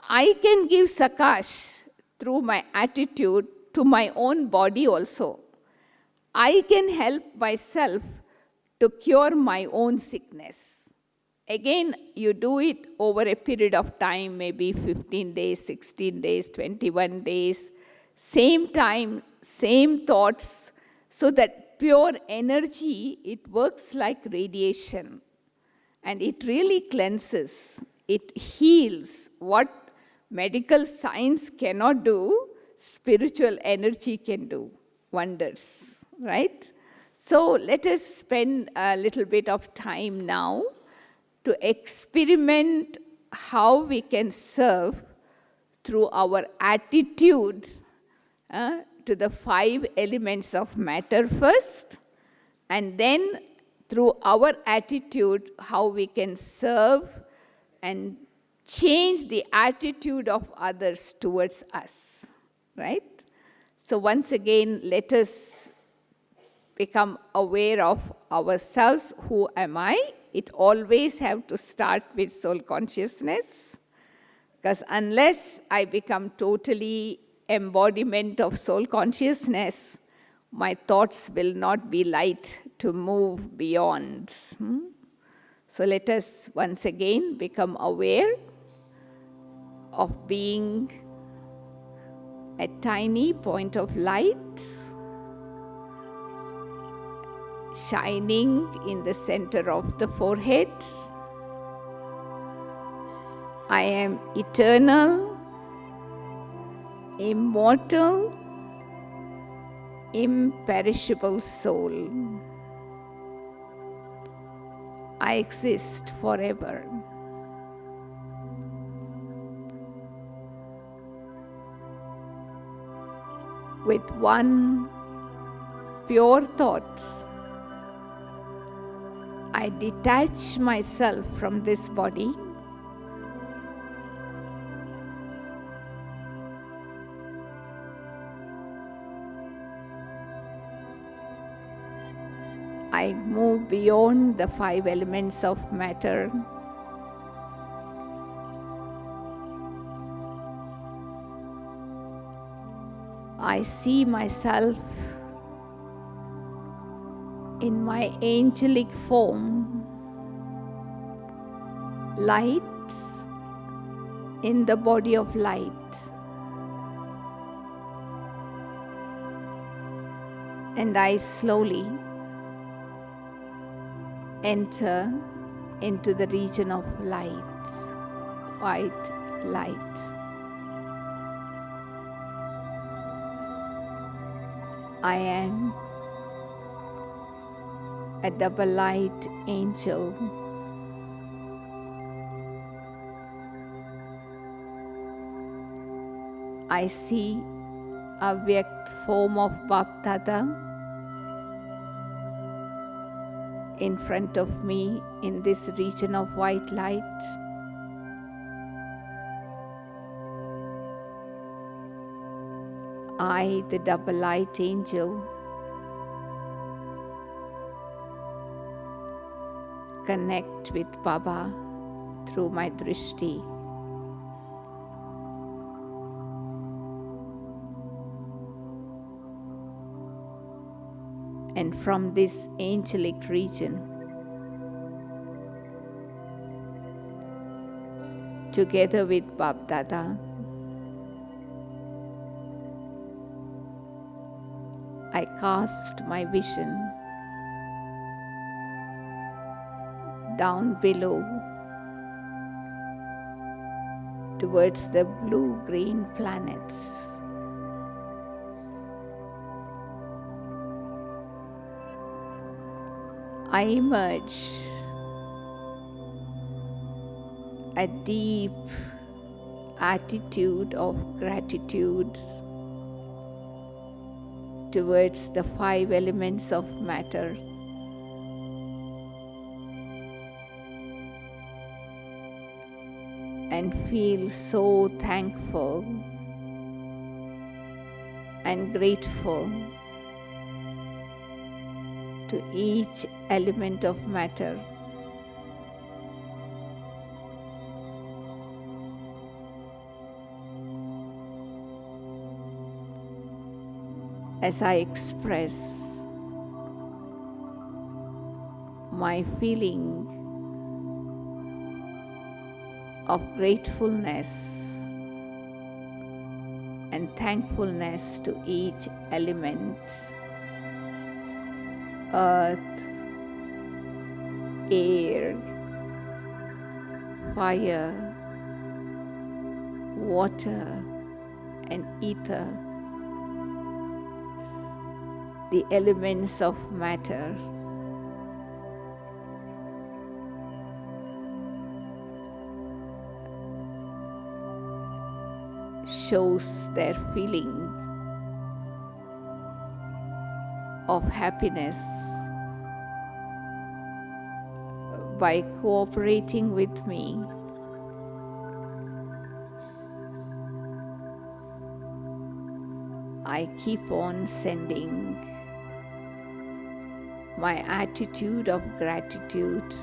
I can give sakash through my attitude to my own body also. I can help myself to cure my own sickness. Again, you do it over a period of time, maybe 15 days, 16 days, 21 days, same time, same thoughts, so that pure energy, it works like radiation. And it really cleanses, it heals. What medical science cannot do, spiritual energy can do wonders, right? So let us spend a little bit of time now to experiment how we can serve through our attitude to the 5 elements of matter first, and then through our attitude, how we can serve and change the attitude of others towards us, right? So once again, let us become aware of ourselves. Who am I? It always have to start with soul consciousness, because unless I become totally embodiment of soul consciousness, my thoughts will not be light to move beyond. So let us once again become aware of being a tiny point of light shining in the center of the forehead. I am eternal, immortal, imperishable soul. I exist forever. With one pure thought, I detach myself from this body. I move beyond the 5 elements of matter. I see myself in my angelic form, light in the body of light. And I slowly enter into the region of light, white light. I am a double light angel. I see a Vyakt form of Bapdada in front of me in this region of white light. I, the double light angel, connect with Baba through my drishti. And from this angelic region, together with Bapdada, I cast my vision down below towards the blue-green planets. I emerge a deep attitude of gratitude towards the 5 elements of matter. And feel so thankful and grateful to each element of matter. As I express my feeling of gratefulness and thankfulness to each element: earth, air, fire, water, and ether, the elements of matter. Shows their feeling of happiness by cooperating with me. I keep on sending my attitude of gratitude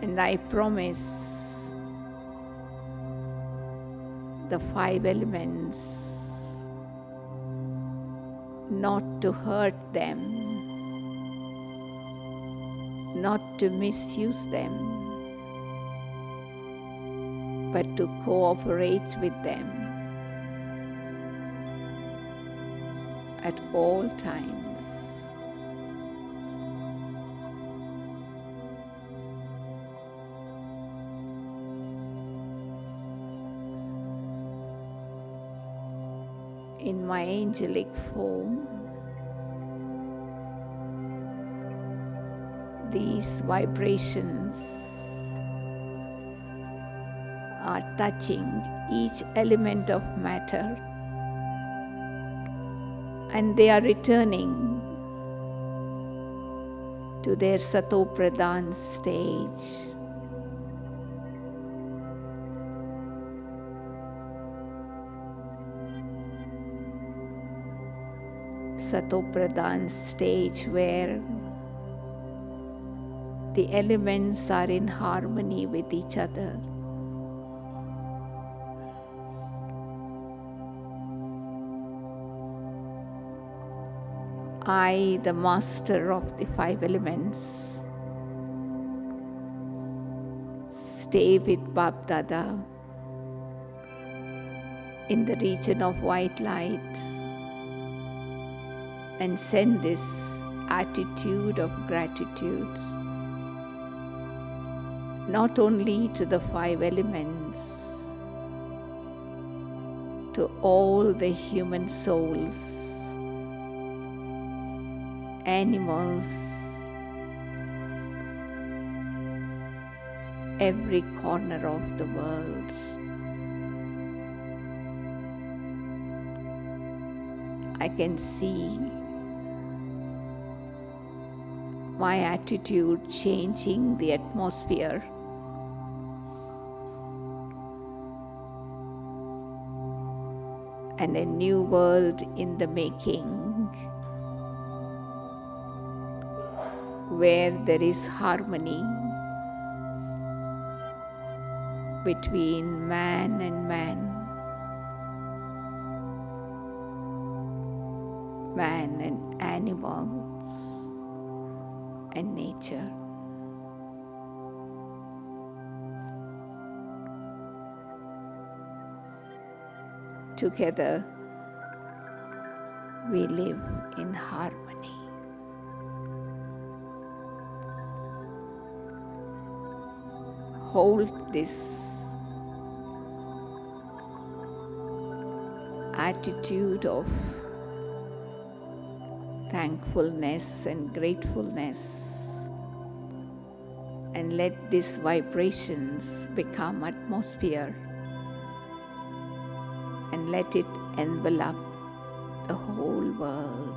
and I promise the 5 elements not to hurt them, not to misuse them, but to cooperate with them. at all times. In my angelic form, these vibrations are touching each element of matter, and they are returning to their Satopradhan stage. Satopradhan stage where the elements are in harmony with each other. I, the master of the 5 elements, stay with Bap Dada in the region of white light and send this attitude of gratitude not only to the 5 elements, to all the human souls, animals, every corner of the world. I can see my attitude changing the atmosphere. And a new world in the making, where there is harmony between man and man, man and animals and nature. Together we live in harmony. Hold this attitude of thankfulness and gratefulness, and let these vibrations become atmosphere, and let it envelop the whole world.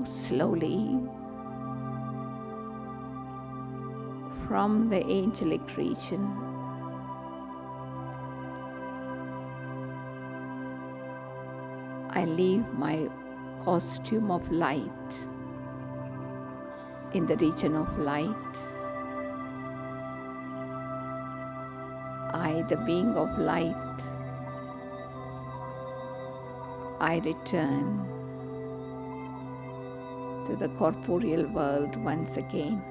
Slowly, from the angelic region, I leave my costume of light in the region of light. I, the being of light, I return to the corporeal world once again,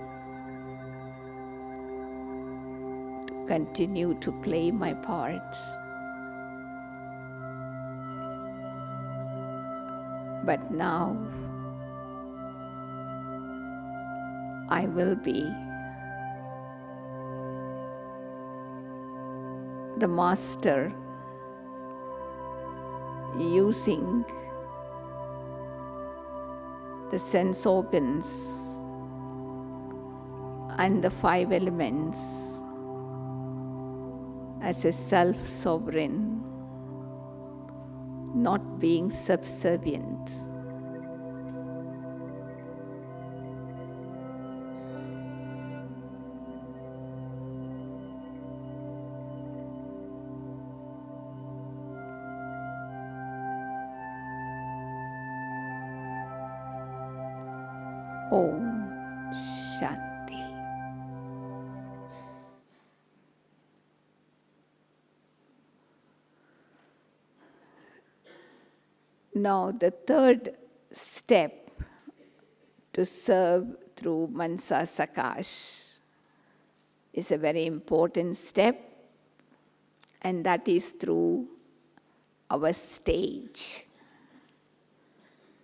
to continue to play my part But now I will be the master using the sense organs and the 5 elements as a self-sovereign, not being subservient. Om Shanti. Now the third step to serve through mansa sakash is a very important step, and that is through our stage.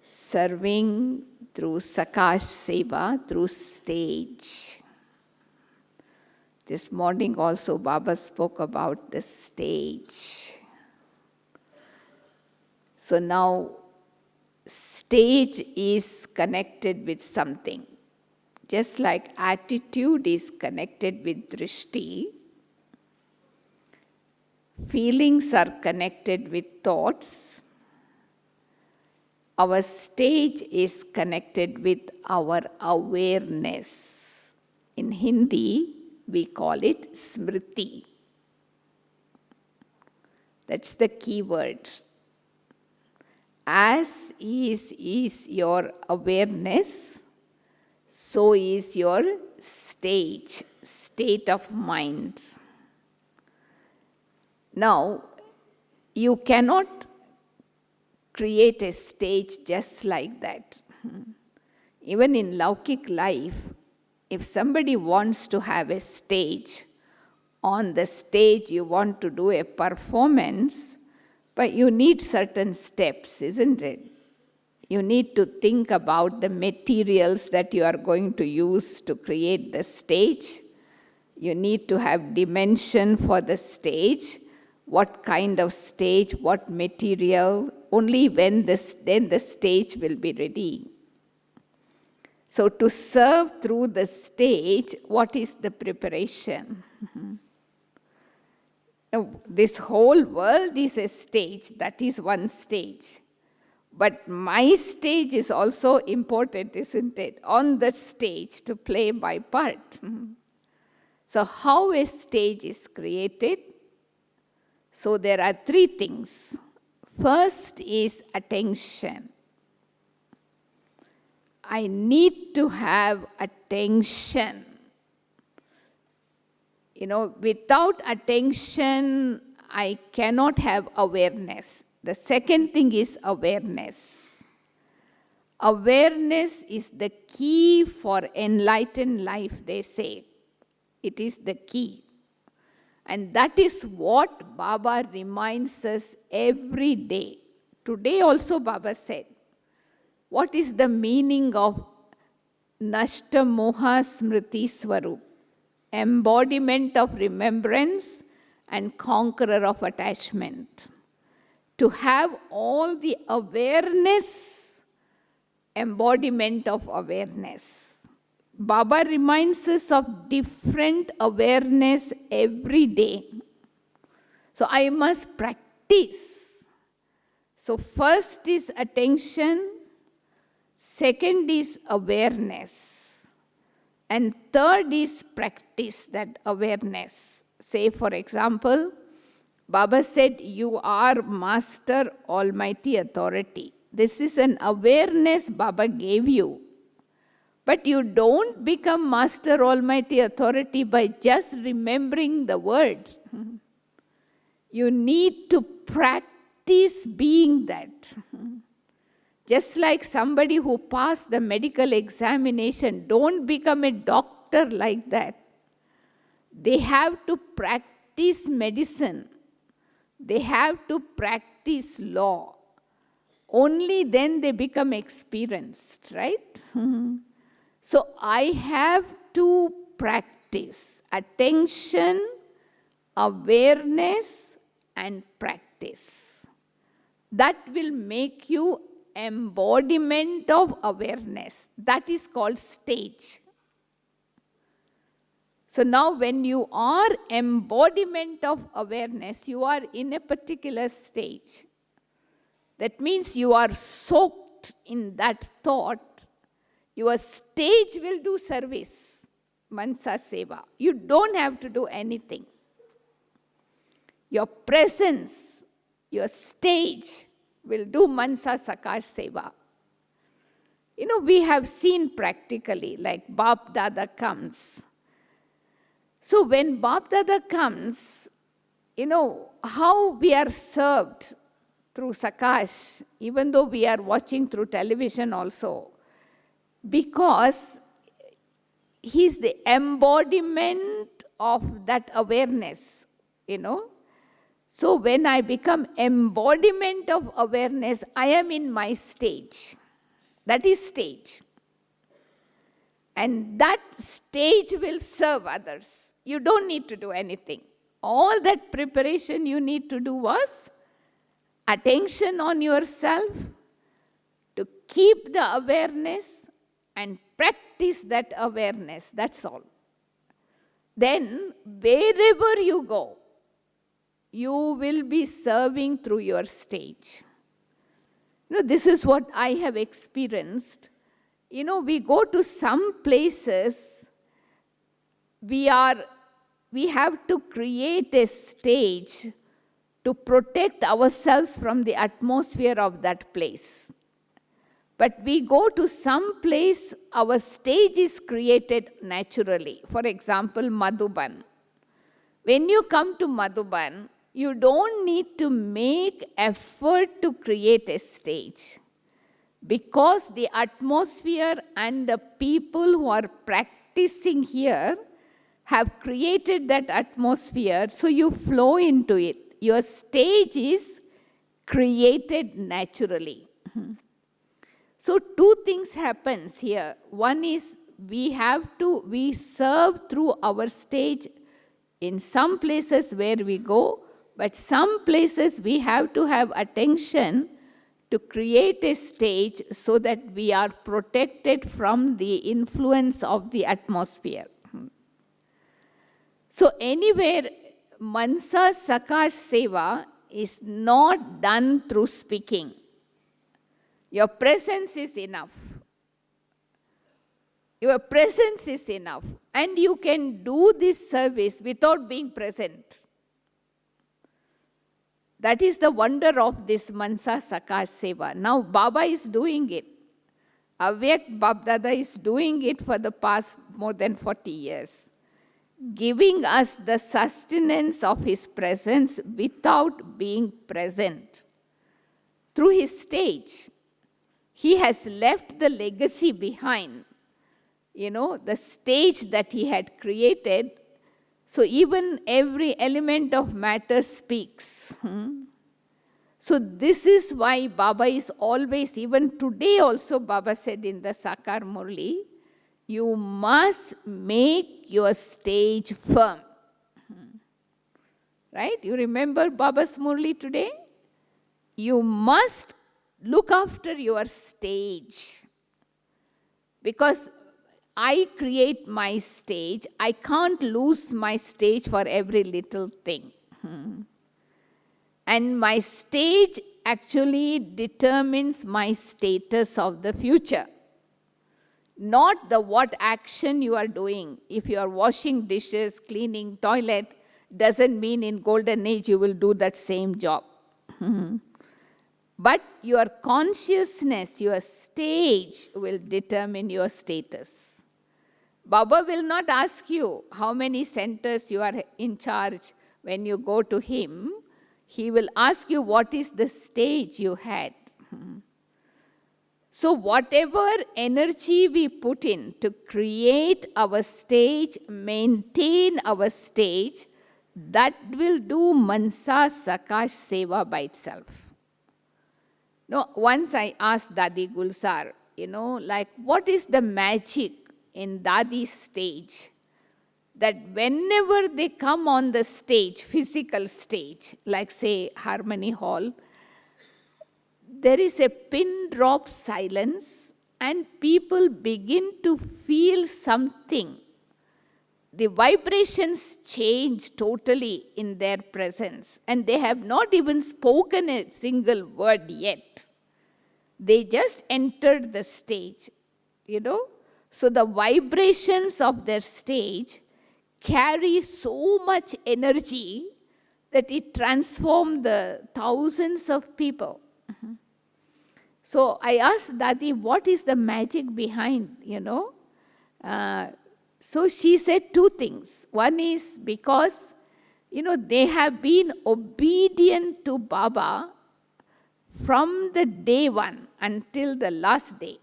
Serving through sakash seva, through stage. This morning also Baba spoke about the stage. So now stage is connected with something. Just like attitude is connected with drishti, feelings are connected with thoughts, our stage is connected with our awareness. In Hindi, we call it smriti. That's the key word. As is your awareness, so is your stage, state of mind. Now, you cannot create a stage just like that. Even in Laukik life, if somebody wants to have a stage, on the stage you want to do a performance, but you need certain steps, isn't it? You need to think about the materials that you are going to use to create the stage. You need to have dimension for the stage. What kind of stage, what material, only then the stage will be ready. So to serve through the stage, what is the preparation? This whole world is a stage, that is one stage. But my stage is also important, isn't it? On the stage to play my part. So how a stage is created? So there are 3 things. First is attention. I need to have attention. Without attention, I cannot have awareness. The second thing is awareness. Awareness is the key for enlightened life, they say. It is the key. And that is what Baba reminds us every day. Today also Baba said, what is the meaning of Nashta Moha Smriti Swarup? Embodiment of remembrance and conqueror of attachment. To have all the awareness, embodiment of awareness. Baba reminds us of different awareness every day. So I must practice. So first is attention, second is awareness, and third is practice that awareness. Say for example, Baba said, you are Master Almighty Authority. This is an awareness Baba gave you. But you don't become Master Almighty Authority by just remembering the word. You need to practice being that. Just like somebody who passed the medical examination, don't become a doctor like that. They have to practice medicine. They have to practice law. only then they become experienced, right? So I have to practice attention, awareness, and practice. That will make you embodiment of awareness. That is called stage. So now when you are embodiment of awareness, you are in a particular stage. That means you are soaked in that thought. Your stage will do service, mansa seva. You don't have to do anything. Your presence, your stage will do mansa sakash seva. You know, we have seen practically, like Bap Dada comes. So when Bap Dada comes, you know, how we are served through sakash, even though we are watching through television also, because he's the embodiment of that awareness, you know. So when I become embodiment of awareness, I am in my stage. That is stage. And that stage will serve others. You don't need to do anything. All that preparation you need to do was attention on yourself, to keep the awareness and practice that awareness. That's all. Then, wherever you go, you will be serving through your stage. You know, this is what I have experienced. You know, we go to some places, we have to create a stage to protect ourselves from the atmosphere of that place. But we go to some place, our stage is created naturally. For example, Madhuban. When you come to Madhuban, you don't need to make effort to create a stage, because the atmosphere and the people who are practicing here have created that atmosphere, so you flow into it. Your stage is created naturally. So two things happens here. One is we serve through our stage in some places where we go, but some places we have to have attention to create a stage so that we are protected from the influence of the atmosphere. So anywhere, mansa sakash seva is not done through speaking. Your presence is enough. Your presence is enough. And you can do this service without being present. That is the wonder of this mansa sakash seva. Now Baba is doing it. Avyak Babdada is doing it for the past more than 40 years. Giving us the sustenance of his presence without being present. Through his stage, he has left the legacy behind. You know, the stage that he had created. So even every element of matter speaks. So this is why Baba is always, even today also Baba said in the Sakar Murli, you must make your stage firm. Right? You remember Baba's Murli today? You must look after your stage. Because I create my stage, I can't lose my stage for every little thing. And my stage actually determines my status of the future. Not the what action you are doing. If you are washing dishes, cleaning toilet, doesn't mean in golden age you will do that same job. But your consciousness, your stage will determine your status. Baba will not ask you how many centers you are in charge when you go to him. He will ask you what is the stage you had. So whatever energy we put in to create our stage, maintain our stage, that will do mansa sakash seva by itself. No, once I asked Dadi Gulzar, like what is the magic in Dadi's stage? That whenever they come on the stage, physical stage, like say Harmony Hall, there is a pin drop silence and people begin to feel something. The vibrations change totally in their presence, and they have not even spoken a single word yet. They just entered the stage, So the vibrations of their stage carry so much energy that it transforms the thousands of people. So I asked Dadi, what is the magic behind, So she said two things. One is because, they have been obedient to Baba from the day one until the last day.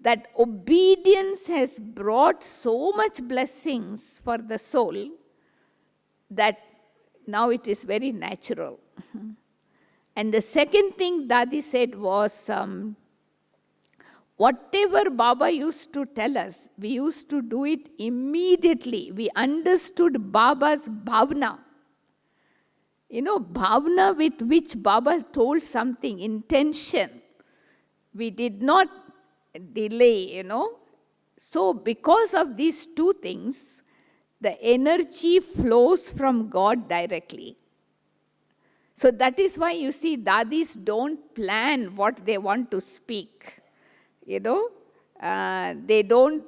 That obedience has brought so much blessings for the soul that now it is very natural. And the second thing Dadi said was, whatever Baba used to tell us, we used to do it immediately. We understood Baba's bhavna. Bhavna with which Baba told something, intention. We did not delay, So because of these two things, the energy flows from God directly. So that is why you see Dadis don't plan what they want to speak. They don't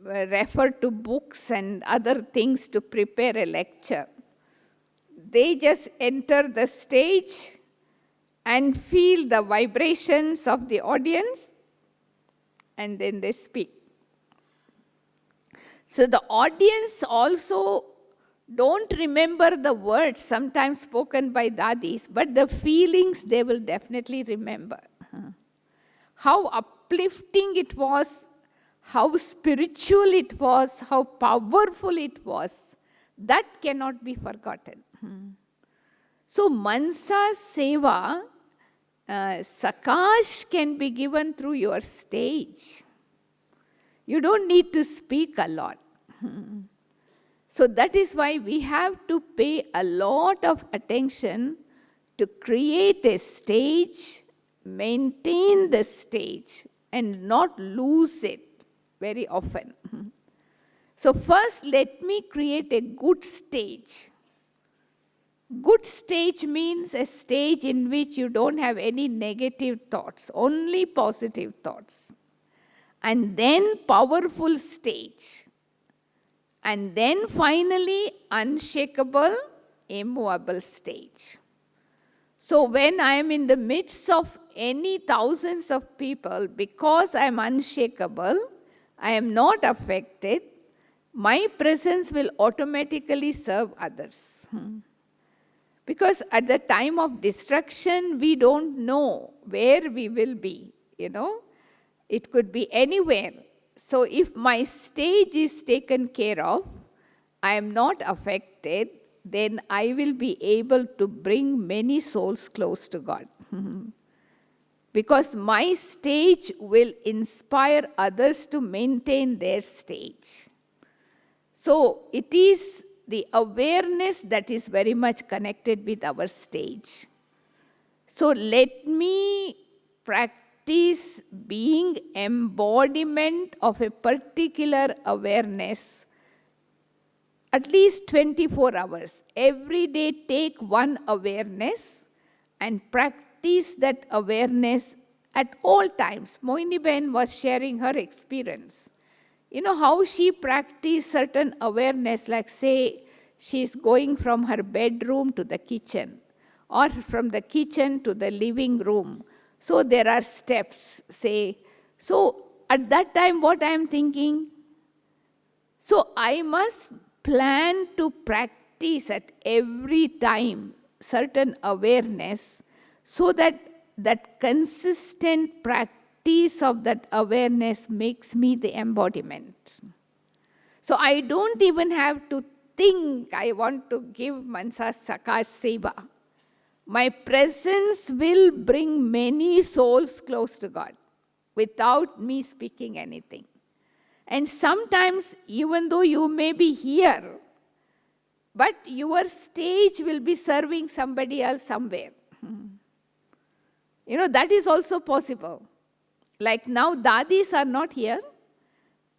refer to books and other things to prepare a lecture. They just enter the stage and feel the vibrations of the audience, and then they speak. So the audience also don't remember the words sometimes spoken by Dadis, but the feelings they will definitely remember. How uplifting it was, how spiritual it was, how powerful it was, that cannot be forgotten. So mansa, seva, sakash can be given through your stage. You don't need to speak a lot. So that is why we have to pay a lot of attention to create a stage, maintain the stage, and not lose it very often. So first, let me create a good stage. Good stage means a stage in which you don't have any negative thoughts, only positive thoughts. And then powerful stage. And then finally, unshakable, immovable stage. So when I am in the midst of any thousands of people, because I am unshakable, I am not affected, my presence will automatically serve others. Because at the time of destruction, we don't know where we will be, It could be anywhere. So if my stage is taken care of, I am not affected, then I will be able to bring many souls close to God. Because my stage will inspire others to maintain their stage. So it is the awareness that is very much connected with our stage. So let me practice being embodiment of a particular awareness at least 24 hours. Every day take one awareness and practice that awareness at all times. Moini Ben was sharing her experience. How she practiced certain awareness, like say she's going from her bedroom to the kitchen or from the kitchen to the living room. So there are steps, say. So at that time what I am thinking, so I must plan to practice at every time certain awareness so that that consistent practice of that awareness makes me the embodiment. So I don't even have to think I want to give mansa, sakash, seva. my presence will bring many souls close to God without me speaking anything. And sometimes, even though you may be here, but your stage will be serving somebody else somewhere. That is also possible. Like now, dadis are not here.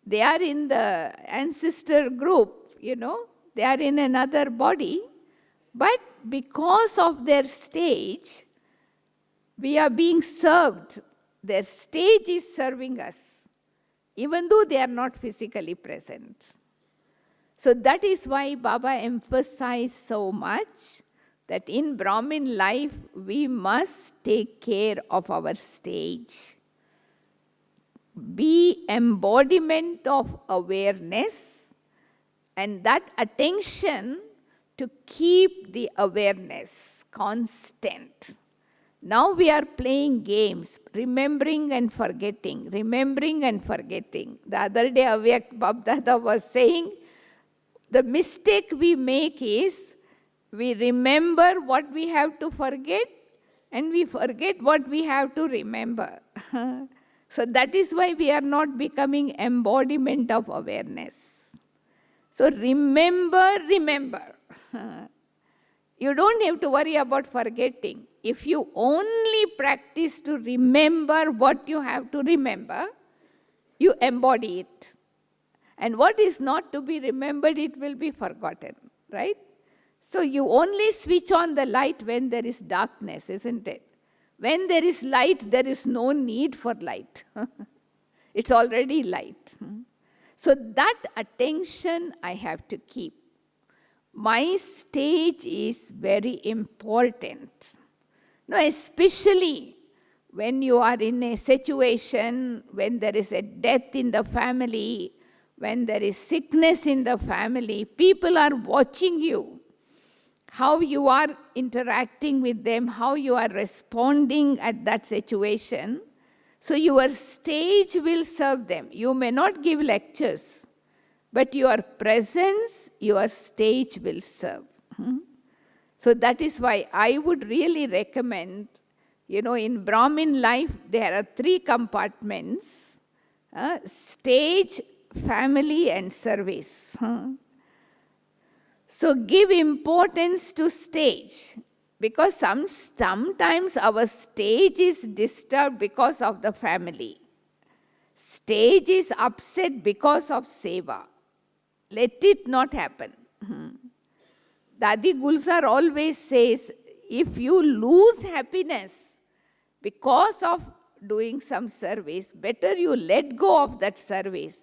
They are in the ancestor group, they are in another body. But because of their stage, we are being served. Their stage is serving us, even though they are not physically present. So that is why Baba emphasized so much that in Brahmin life, we must take care of our stage. Be embodiment of awareness, and that attention to keep the awareness constant. Now we are playing games, remembering and forgetting, remembering and forgetting. The other day, Avyak Babdada was saying, the mistake we make is, we remember what we have to forget, and we forget what we have to remember. So that is why we are not becoming embodiment of awareness. So remember. You don't have to worry about forgetting. If you only practice to remember what you have to remember, you embody it. And what is not to be remembered, it will be forgotten, right? So you only switch on the light when there is darkness, isn't it? When there is light, there is no need for light. It's already light. So that attention I have to keep. My stage is very important. Now, especially when you are in a situation, when there is a death in the family, when there is sickness in the family, people are watching you, how you are interacting with them, how you are responding at that situation. So your stage will serve them. You may not give lectures, but your presence, your stage will serve. So that is why I would really recommend, in Brahmin life, there are 3 compartments, stage, family, and service. So give importance to stage, because sometimes our stage is disturbed because of the family. Stage is upset because of seva. Let it not happen. Dadi Gulzar always says, if you lose happiness because of doing some service, better you let go of that service,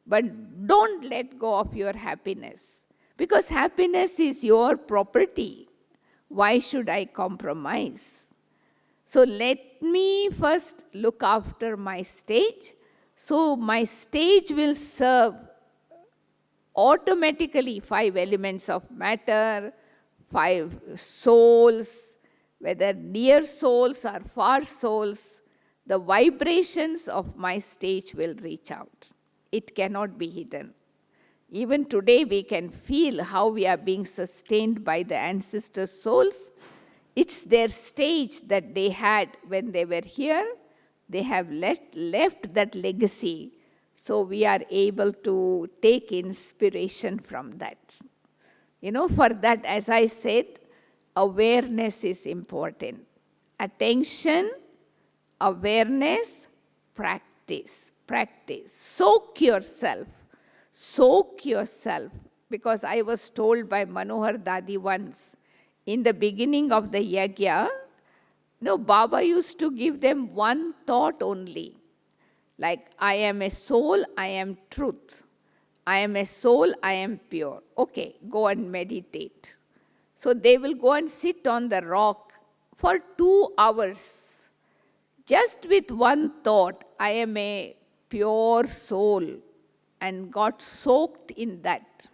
but don't let go of your happiness. Because happiness is your property. Why should I compromise? So let me first look after my stage. So my stage will serve automatically 5 elements of matter, 5 souls, whether near souls or far souls, the vibrations of my stage will reach out. It cannot be hidden. Even today we can feel how we are being sustained by the ancestor souls. It's their stage that they had when they were here. They have left that legacy. So we are able to take inspiration from that. For that, as I said, awareness is important. Attention, awareness, practice. Soak yourself. Because I was told by Manohar Dadi once, in the beginning of the yagya, Baba used to give them one thought only. Like, I am a soul, I am truth. I am a soul, I am pure. Okay, go and meditate. So they will go and sit on the rock for 2 hours. Just with one thought, I am a pure soul, and got soaked in that.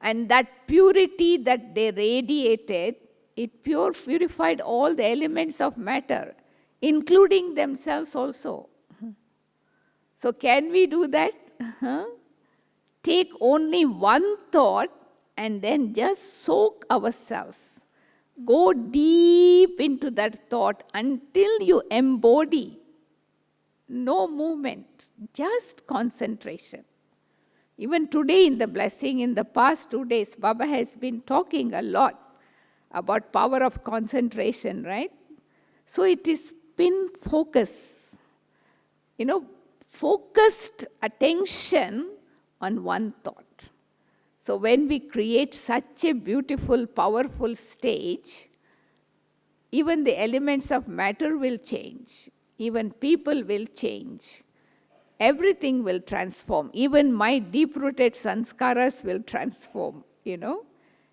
And that purity that they radiated, it purified all the elements of matter, including themselves also. So can we do that? Take only one thought and then just soak ourselves. Go deep into that thought until you embody. No movement, just concentration. Even today in the blessing, in the past 2 days, Baba has been talking a lot about power of concentration, right? So it is pin focus, focused attention on one thought. So when we create such a beautiful, powerful stage, even the elements of matter will change, even people will change. Everything will transform. Even my deep-rooted sanskaras will transform,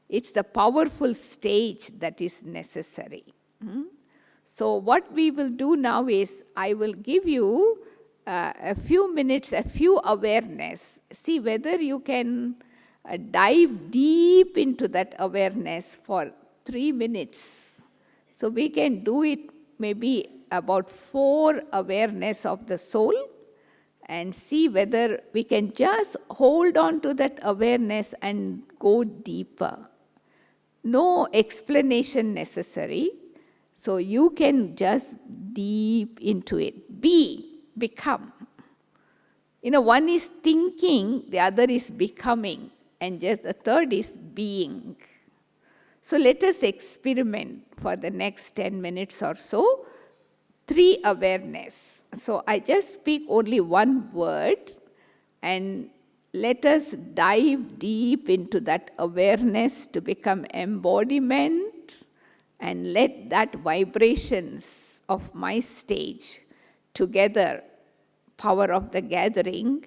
It's the powerful stage that is necessary. So what we will do now is, I will give you a few minutes, a few awareness. See whether you can dive deep into that awareness for 3 minutes. So we can do it maybe about 4 awareness of the soul, and see whether we can just hold on to that awareness and go deeper. No explanation necessary. So you can just deep into it. Become. One is thinking, the other is becoming, and just the third is being. So let us experiment for the next 10 minutes or so. 3 awareness. So I just speak only one word, and let us dive deep into that awareness to become embodiment, and let that vibrations of my stage together, power of the gathering,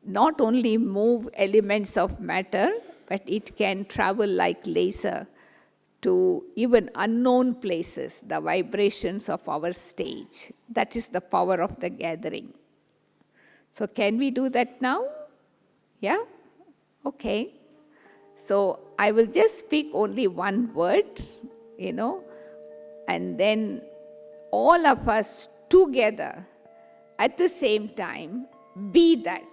not only move elements of matter, but it can travel like laser to even unknown places, the vibrations of our stage. That is the power of the gathering. So can we do that now? Yeah? Okay. So I will just speak only one word, and then all of us together at the same time be that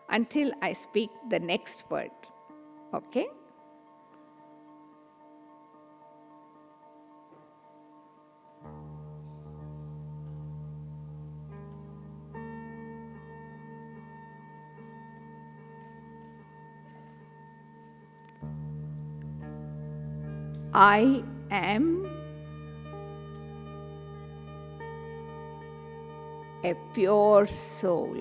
until I speak the next word. Okay? I am a pure soul.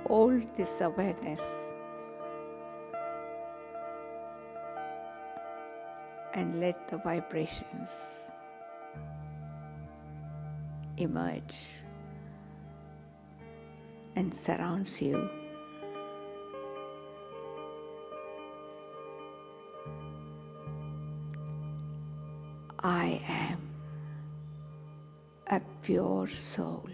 Hold this awareness and let the vibrations emerge and surrounds you. I am a pure soul.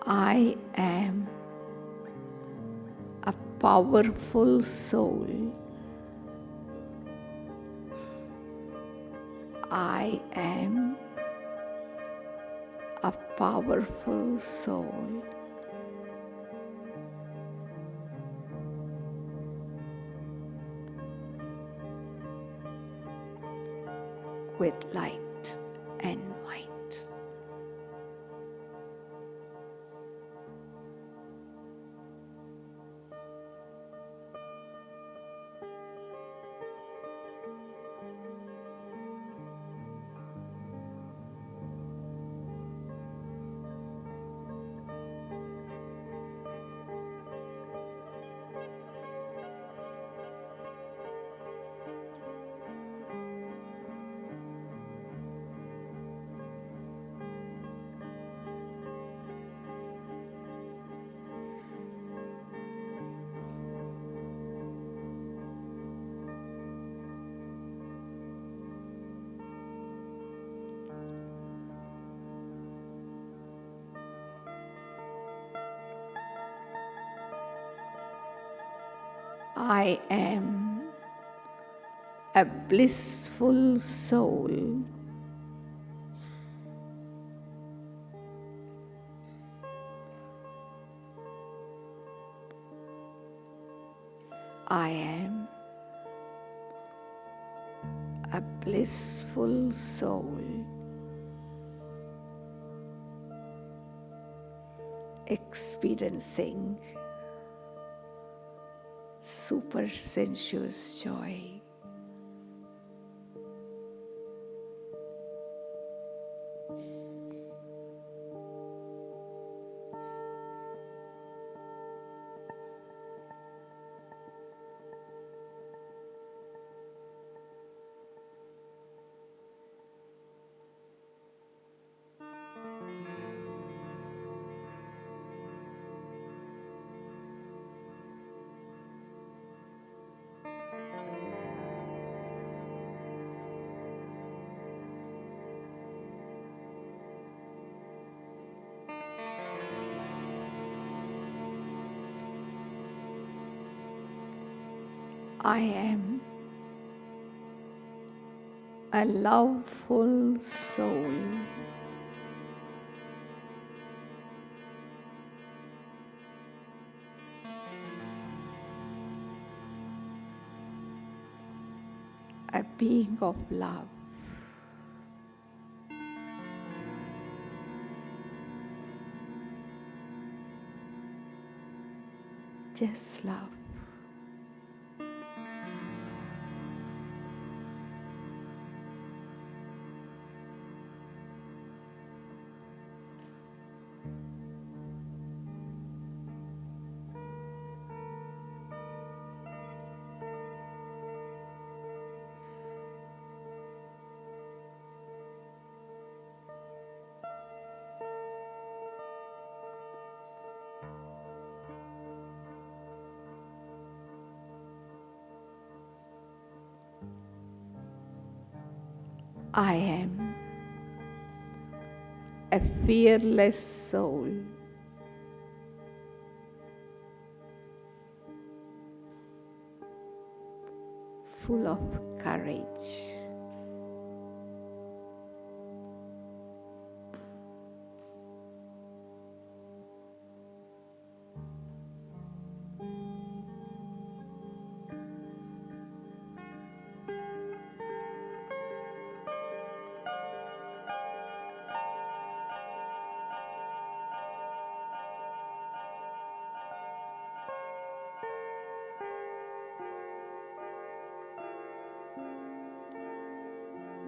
I am a powerful soul. I am a powerful soul. With light and might. I am a blissful soul. I am a blissful soul, experiencing super sensuous joy. I am a loveful soul. A being of love. Just love. I am a fearless soul. Full of courage.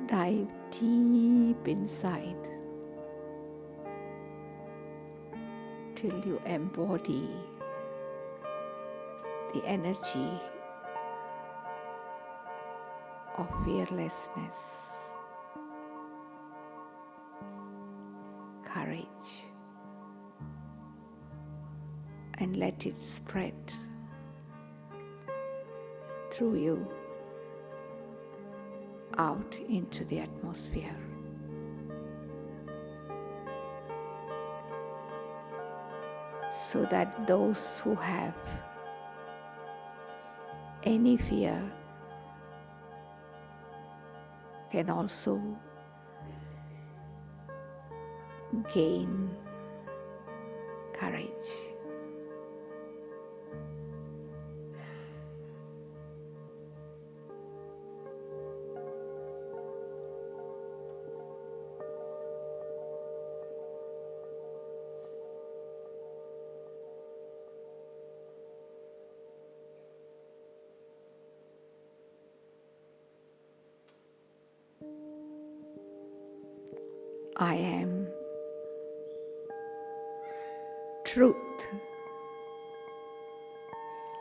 Dive deep inside till you embody the energy of fearlessness, courage, and let it spread through you out into the atmosphere. So that those who have any fear can also gain courage. I am truth.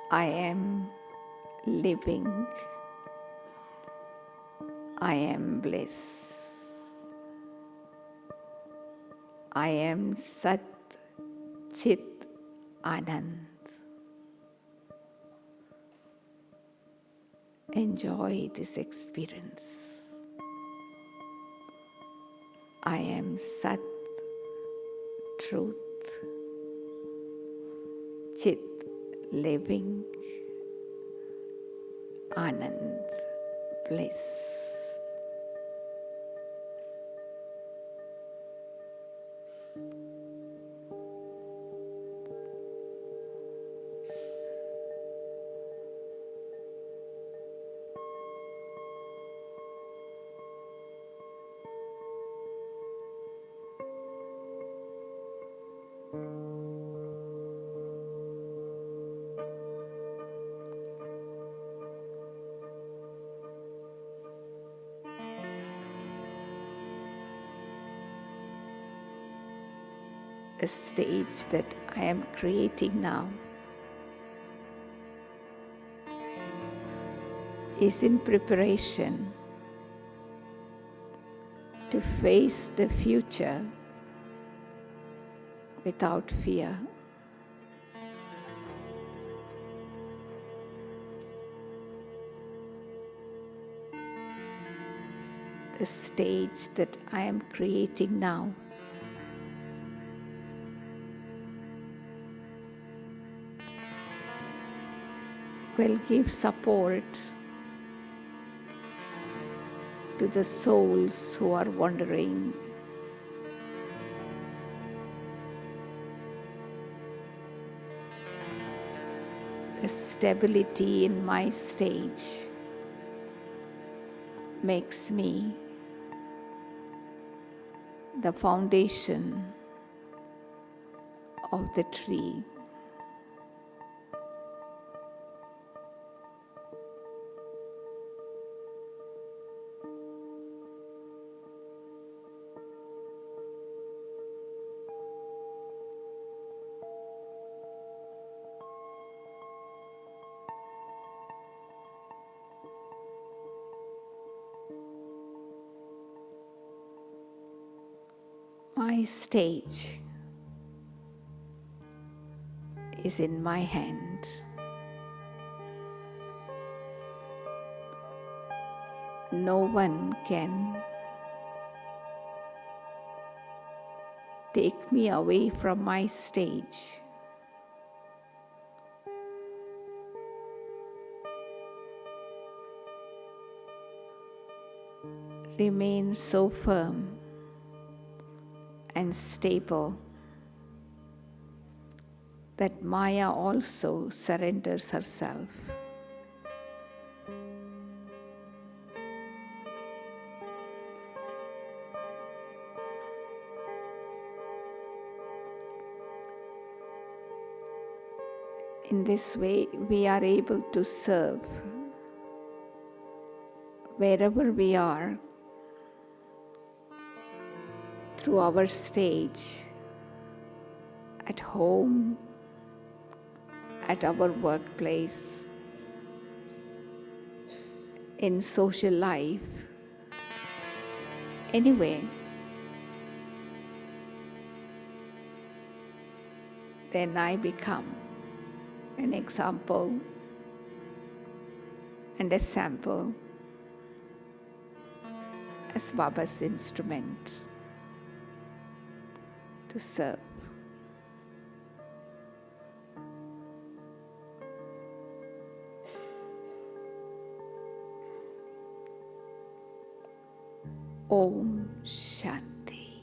I am living. I am bliss. I am Sat Chit Anand. Enjoy this experience. I am Sat, truth, Chit, living, Anand, bliss. The stage that I am creating now is in preparation to face the future without fear. The stage that I am creating now will give support to the souls who are wandering. The stability in my stage makes me the foundation of the tree. My stage is in my hand. No one can take me away from my stage. Remain so firm and stable that Maya also surrenders herself. In this way, we are able to serve wherever we are through our stage, at home, at our workplace, in social life, anyway. Then I become an example and a sample as Baba's instrument to serve. Om Shanti.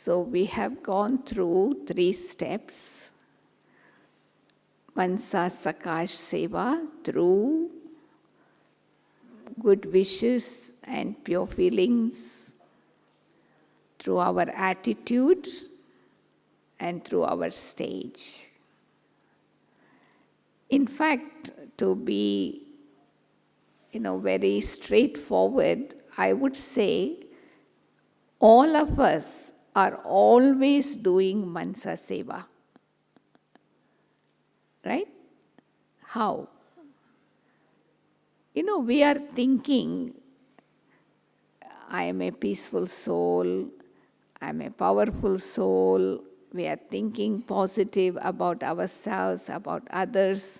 So we have gone through 3 steps. Mansa, sakash, seva, through good wishes and pure feelings, through our attitudes and through our stage. In fact, to be very straightforward, I would say all of us are always doing mansa seva. Right? How? We are thinking, I am a peaceful soul, I am a powerful soul. We are thinking positive about ourselves, about others.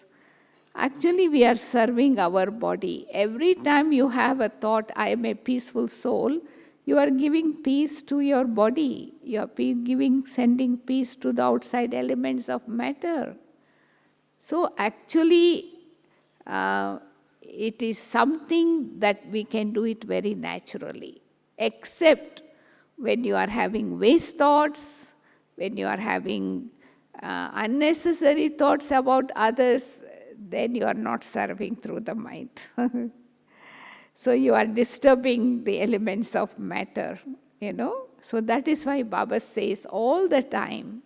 Actually, we are serving our body. Every time you have a thought, I am a peaceful soul, you are giving peace to your body. You are sending peace to the outside elements of matter. So actually, it is something that we can do it very naturally, except when you are having waste thoughts, when you are having unnecessary thoughts about others, then you are not serving through the mind. So you are disturbing the elements of matter, So that is why Baba says all the time,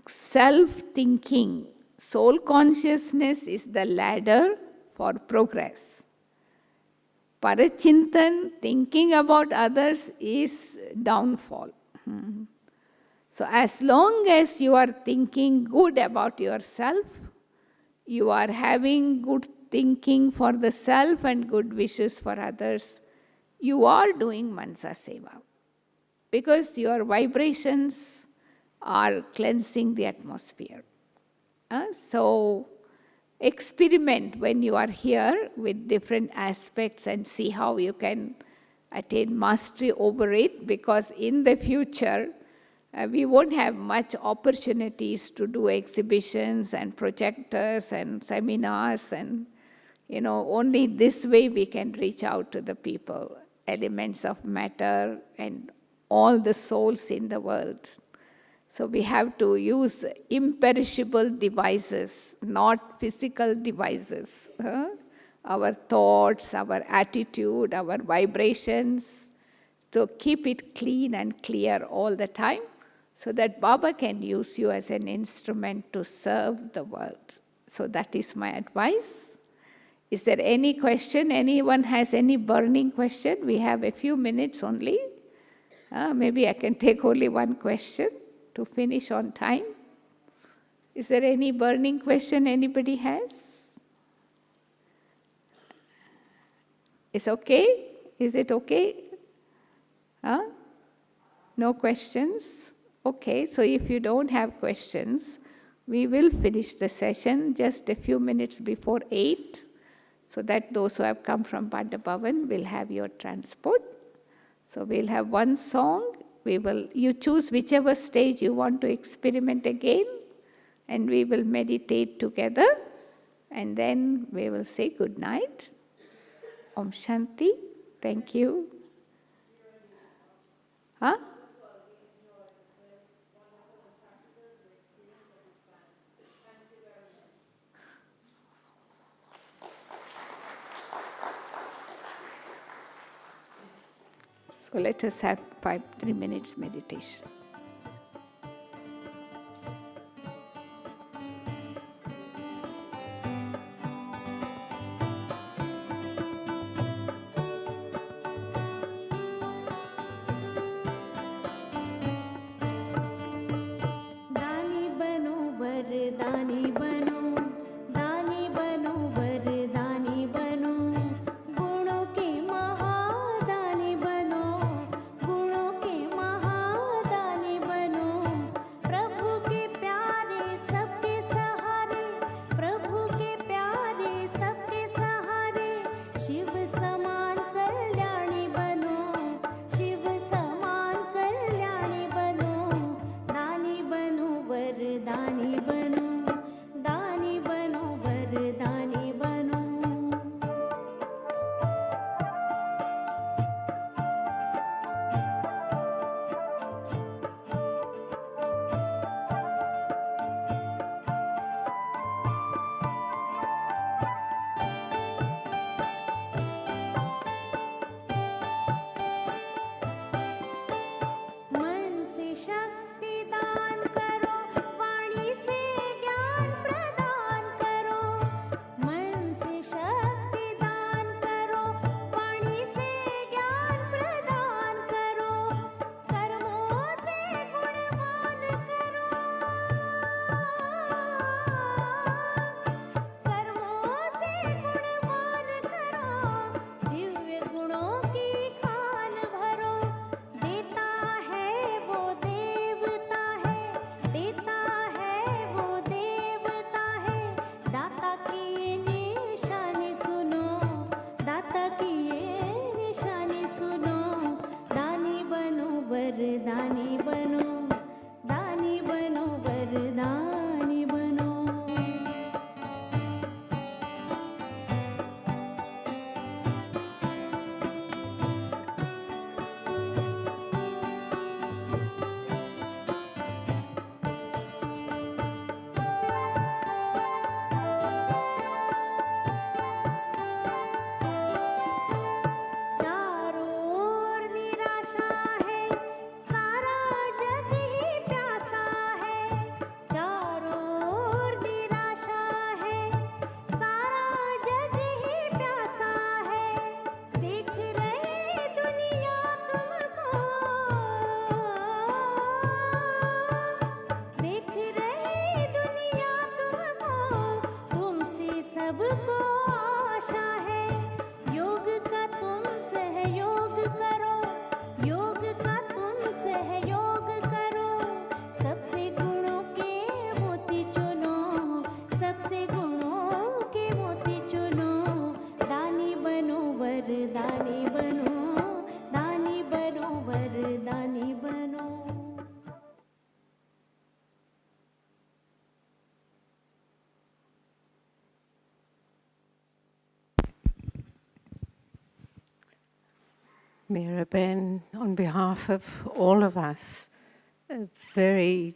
self-thinking, soul consciousness is the ladder for progress. Parachintan, thinking about others, is downfall. So as long as you are thinking good about yourself, you are having good thinking for the self and good wishes for others, you are doing mansa seva. Because your vibrations are cleansing the atmosphere. So experiment when you are here with different aspects and see how you can attain mastery over it, because in the future we won't have much opportunities to do exhibitions and projectors and seminars, and only this way we can reach out to the people, elements of matter and all the souls in the world. So we have to use imperishable devices, not physical devices. Our thoughts, our attitude, our vibrations, to keep it clean and clear all the time, so that Baba can use you as an instrument to serve the world. So that is my advice. Is there any question? Anyone has any burning question? We have a few minutes only. Maybe I can take only one question to finish on time. Is there any burning question anybody has? It's okay? Is it okay? No questions? Okay, so if you don't have questions, we will finish the session just a few minutes before 8, so that those who have come from Padabhavan will have your transport. So we'll have one song. You choose whichever stage you want to experiment again, and we will meditate together, and then we will say good night. Om Shanti. Thank you. So let us have 3 minutes meditation. गुणों के महादानी Meera Ben, on behalf of all of us, a very